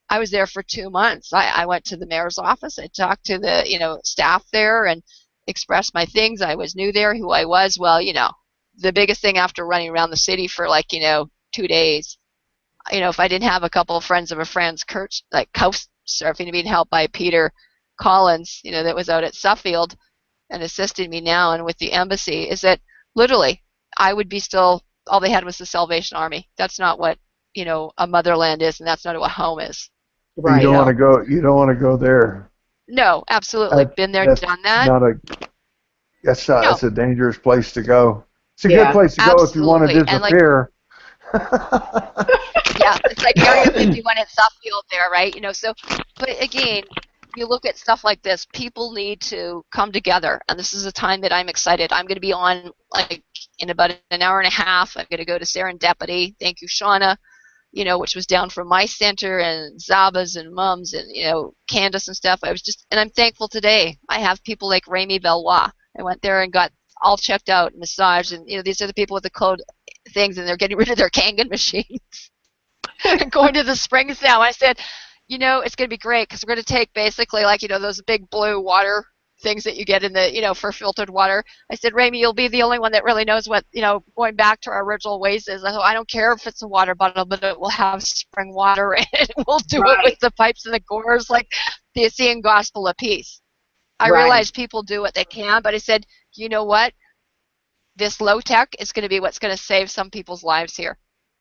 I was there for 2 months. I went to the mayor's office. I talked to the, staff there and expressed my things. I was new there, who I was. Well, the biggest thing after running around the city for 2 days, if I didn't have a couple of friends of a friend's couch surfing and being helped by Peter Collins, that was out at Suffield and assisted me now and with the embassy, is that literally I would be still, all they had was the Salvation Army. That's not what, a motherland is, and that's not what home is. Right. You don't want to go there. No, absolutely. Been there, done that. That's a dangerous place to go. It's a good place to go if you want to disappear. Yeah, it's like Area 51 at Suffield there, right? But again, you look at stuff like this, people need to come together, and this is a time that I'm excited. I'm going to be on like in about an hour and a half. I'm going to go to Serendipity. Thank you, Shauna. Which was down from my center, and Zaba's and Mums and Candace and stuff. And I'm thankful today. I have people like Remy Bellois. I went there and got all checked out, massaged, and these are the people with the code things, and they're getting rid of their Kangen machines and going to the springs now. I said, it's going to be great because we're going to take basically like, those big blue water things that you get in the, for filtered water. I said, Ramy, you'll be the only one that really knows what, going back to our original ways is. I don't care if it's a water bottle, but it will have spring water in it. We'll do it with the pipes and the gores, like the seeing gospel of peace. I realize people do what they can, but I said, you know what? This low tech is going to be what's going to save some people's lives here.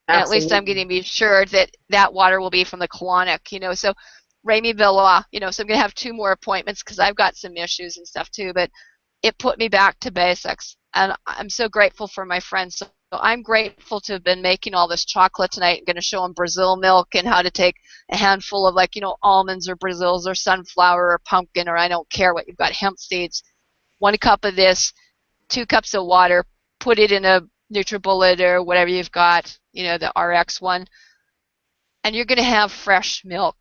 And at least I'm going to be sure that that water will be from the colonic, So Remy Villois, so I'm going to have 2 more appointments because I've got some issues and stuff too, but it put me back to basics. And I'm so grateful for my friends. So I'm grateful to have been making all this chocolate tonight. I'm going to show them Brazil milk and how to take a handful of almonds or Brazils or sunflower or pumpkin, or I don't care what you've got, hemp seeds, 1 cup of this, 2 cups of water, put it in a NutriBullet or whatever you've got, the RX one, and you're going to have fresh milk.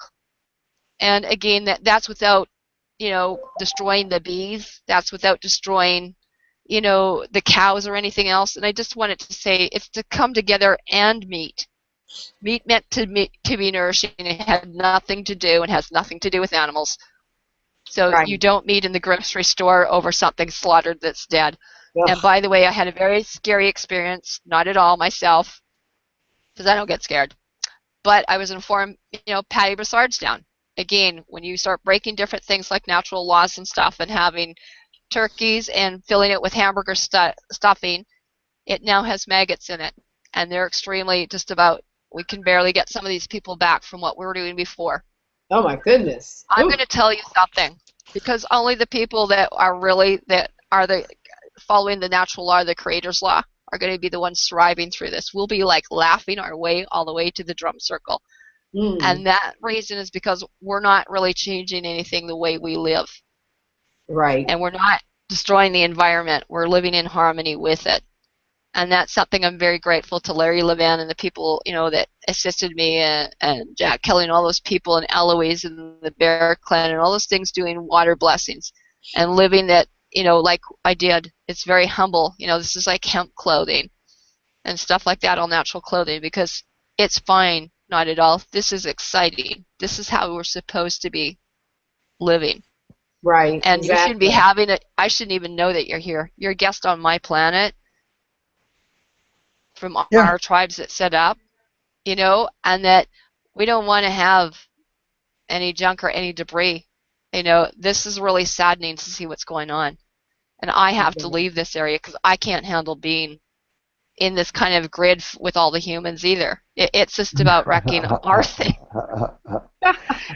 And again, that's without, destroying the bees. That's without destroying, the cows or anything else. And I just wanted to say it's to come together and meat. Meat meant to be nourishing. It had nothing to do and has nothing to do with animals. So you don't meet in the grocery store over something slaughtered that's dead. Ugh. And by the way, I had a very scary experience, not at all myself, because I don't get scared. But I was informed, Pattie Brassard's down. Again, when you start breaking different things like natural laws and stuff and having turkeys and filling it with hamburger stuffing, it now has maggots in it. And they're extremely we can barely get some of these people back from what we were doing before. Oh my goodness. I'm going to tell you something, because only the people that are following the natural law, the creator's law, are going to be the ones thriving through this. We'll be like laughing our way all the way to the drum circle. And that reason is because we're not really changing anything the way we live. Right. And we're not destroying the environment. We're living in harmony with it. And that's something I'm very grateful to Larry Levan and the people, that assisted me, and Jack Kelly and all those people, and Eloise and the Bear Clan and all those things, doing water blessings and living that, like I did. It's very humble. This is like hemp clothing and stuff like that, all natural clothing, because it's fine. Not at all. This is exciting. This is how we're supposed to be living. Right. And exactly. You shouldn't be having it. I shouldn't even know that you're here. You're a guest on my planet from our tribes that set up, and that we don't want to have any junk or any debris. This is really saddening to see what's going on. And I have to leave this area because I can't handle being in this kind of grid with all the humans either. It's just about wrecking our thing.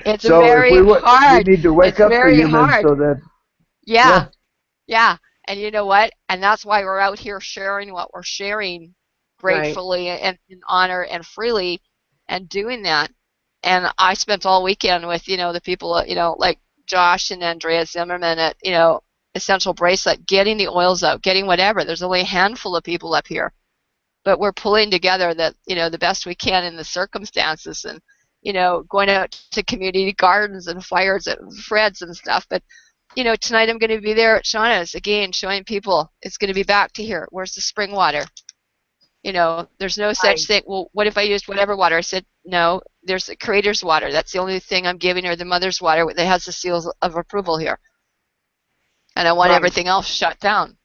It's so very hard. We need to wake up the humans so that... Yeah. And you know what? And that's why we're out here sharing what we're sharing gratefully and in honor and freely, and doing that. And I spent all weekend with, the people, like Josh and Andrea Zimmerman at, Essential Bracelet, getting the oils out, getting whatever. There's only a handful of people up here. But we're pulling together that, the best we can in the circumstances, and, going out to community gardens and fires at Fred's and stuff. But, tonight I'm going to be there at Shauna's, again, showing people it's going to be back to here. Where's the spring water? There's no such thing. Well, what if I used whatever water? I said, no, there's the creator's water. That's the only thing I'm giving her, the mother's water that has the seals of approval here. And I want everything else shut down.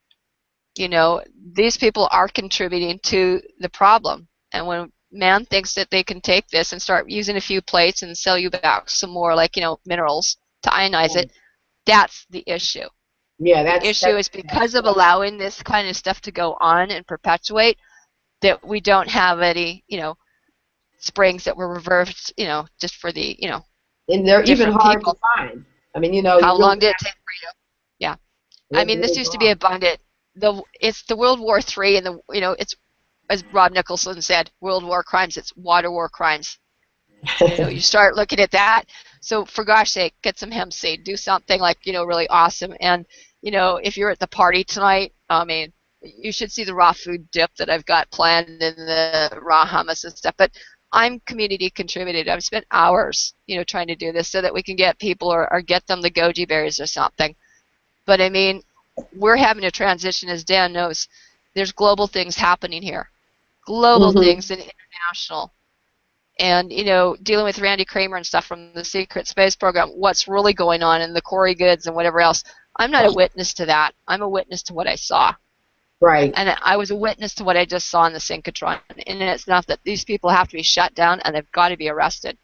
These people are contributing to the problem. And when man thinks that they can take this and start using a few plates and sell you back some more, like, minerals to ionize it, that's the issue. Yeah, the issue is because of allowing this kind of stuff to go on and perpetuate, that we don't have any, springs that were reversed, just for the, And they're even hard to find. I mean, How long did it take for you? Yeah. I mean, this used to be abundant. It's the World War III, and it's, as Rob Nicholson said, World War crimes. It's water war crimes. So you start looking at that. So for gosh sake, get some hemp seed, do something like, really awesome. And, if you're at the party tonight, I mean, you should see the raw food dip that I've got planned and the raw hummus and stuff. But I'm community contributed. I've spent hours, trying to do this so that we can get people or get them the goji berries or something. But I mean, we're having a transition, as Dan knows. There's global things happening here, global things and international. And, dealing with Randy Kramer and stuff from the Secret Space Program, what's really going on in the Corey Goods and whatever else. I'm not a witness to that. I'm a witness to what I saw. Right. And I was a witness to what I just saw in the synchrotron. And it's enough that these people have to be shut down and they've got to be arrested.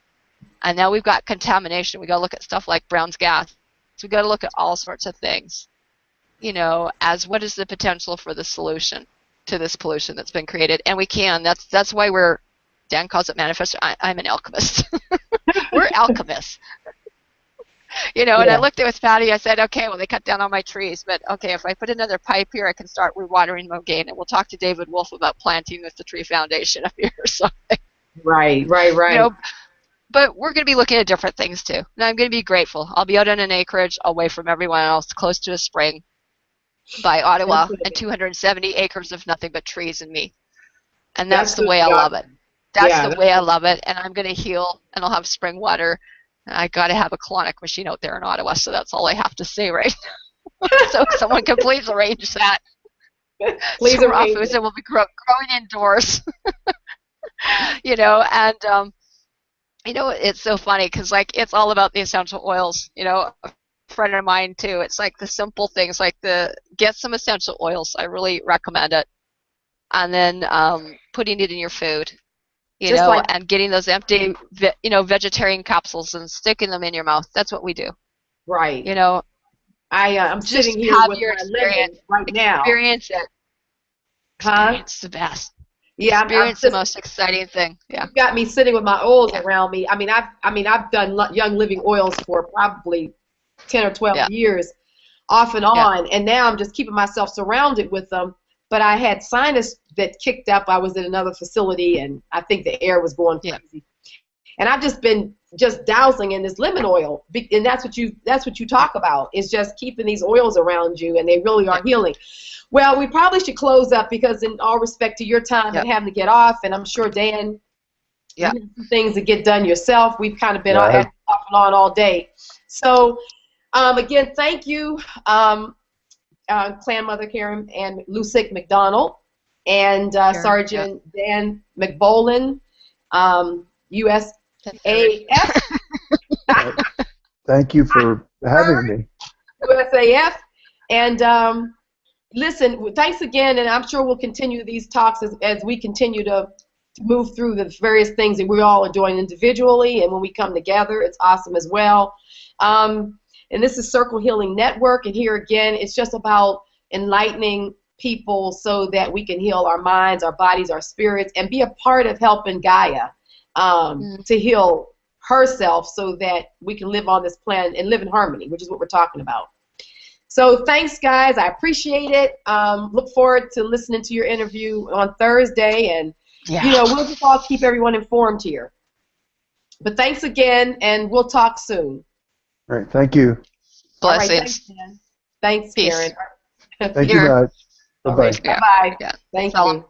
And now we've got contamination. We've got to look at stuff like Brown's gas. So we've got to look at all sorts of things, as what is the potential for the solution to this pollution that's been created. And we can. That's why Dan calls it manifesto. I'm an alchemist. We're alchemists. And I looked at with Pattie, I said, okay, well, they cut down all my trees, but okay, if I put another pipe here, I can start rewatering them again, and we'll talk to David Wolf about planting with the tree foundation up here or something. Right. But we're going to be looking at different things, too. And I'm going to be grateful. I'll be out on an acreage away from everyone else, close to a spring by Ottawa, and 270 acres of nothing but trees and me. And that's the way I love it. That's the way I love it, and I'm going to heal, and I'll have spring water. I got to have a colonic machine out there in Ottawa, so that's all I have to say right now. So if someone can please arrange that. Please arrange it. Will be growing indoors. It's so funny because, it's all about the essential oils. A friend of mine, too, it's like the simple things, like get some essential oils. I really recommend it. And then putting it in your food. And getting those empty, vegetarian capsules and sticking them in your mouth. That's what we do. Right. I'm just sitting here with my lemon right now. Experience it. Experience the best. Yeah, experience the most exciting thing. Yeah. You've got me sitting with my oils around me. I've done Young Living oils for probably 10 or 12 years, off and on, and now I'm just keeping myself surrounded with them. But I had sinus that kicked up. I was at another facility, and I think the air was going crazy. And I've just been dousing in this lemon oil, and that's what you talk about, is just keeping these oils around you, and they really are healing. Well, we probably should close up because, in all respect to your time and having to get off, and I'm sure Dan, you have some things to get done yourself. We've kind of been off and on all day. So, again, thank you. Clan Mother Karen Ann Macdonald and Sergeant Dan MacBolen, USAF. Thank you for having me. USAF. And listen, thanks again, and I'm sure we'll continue these talks as we continue to move through the various things that we all are doing individually, and when we come together, it's awesome as well. And this is Circle Healing Network, and here again, it's just about enlightening people so that we can heal our minds, our bodies, our spirits, and be a part of helping Gaia to heal herself so that we can live on this planet and live in harmony, which is what we're talking about. So thanks, guys. I appreciate it. Look forward to listening to your interview on Thursday, and we'll just all keep everyone informed here. But thanks again, and we'll talk soon. All right, thank you. Blessings. All right, thanks, Dan. Thanks, Karen. Thank you, guys. Bye-bye. Bye-bye. Thank you.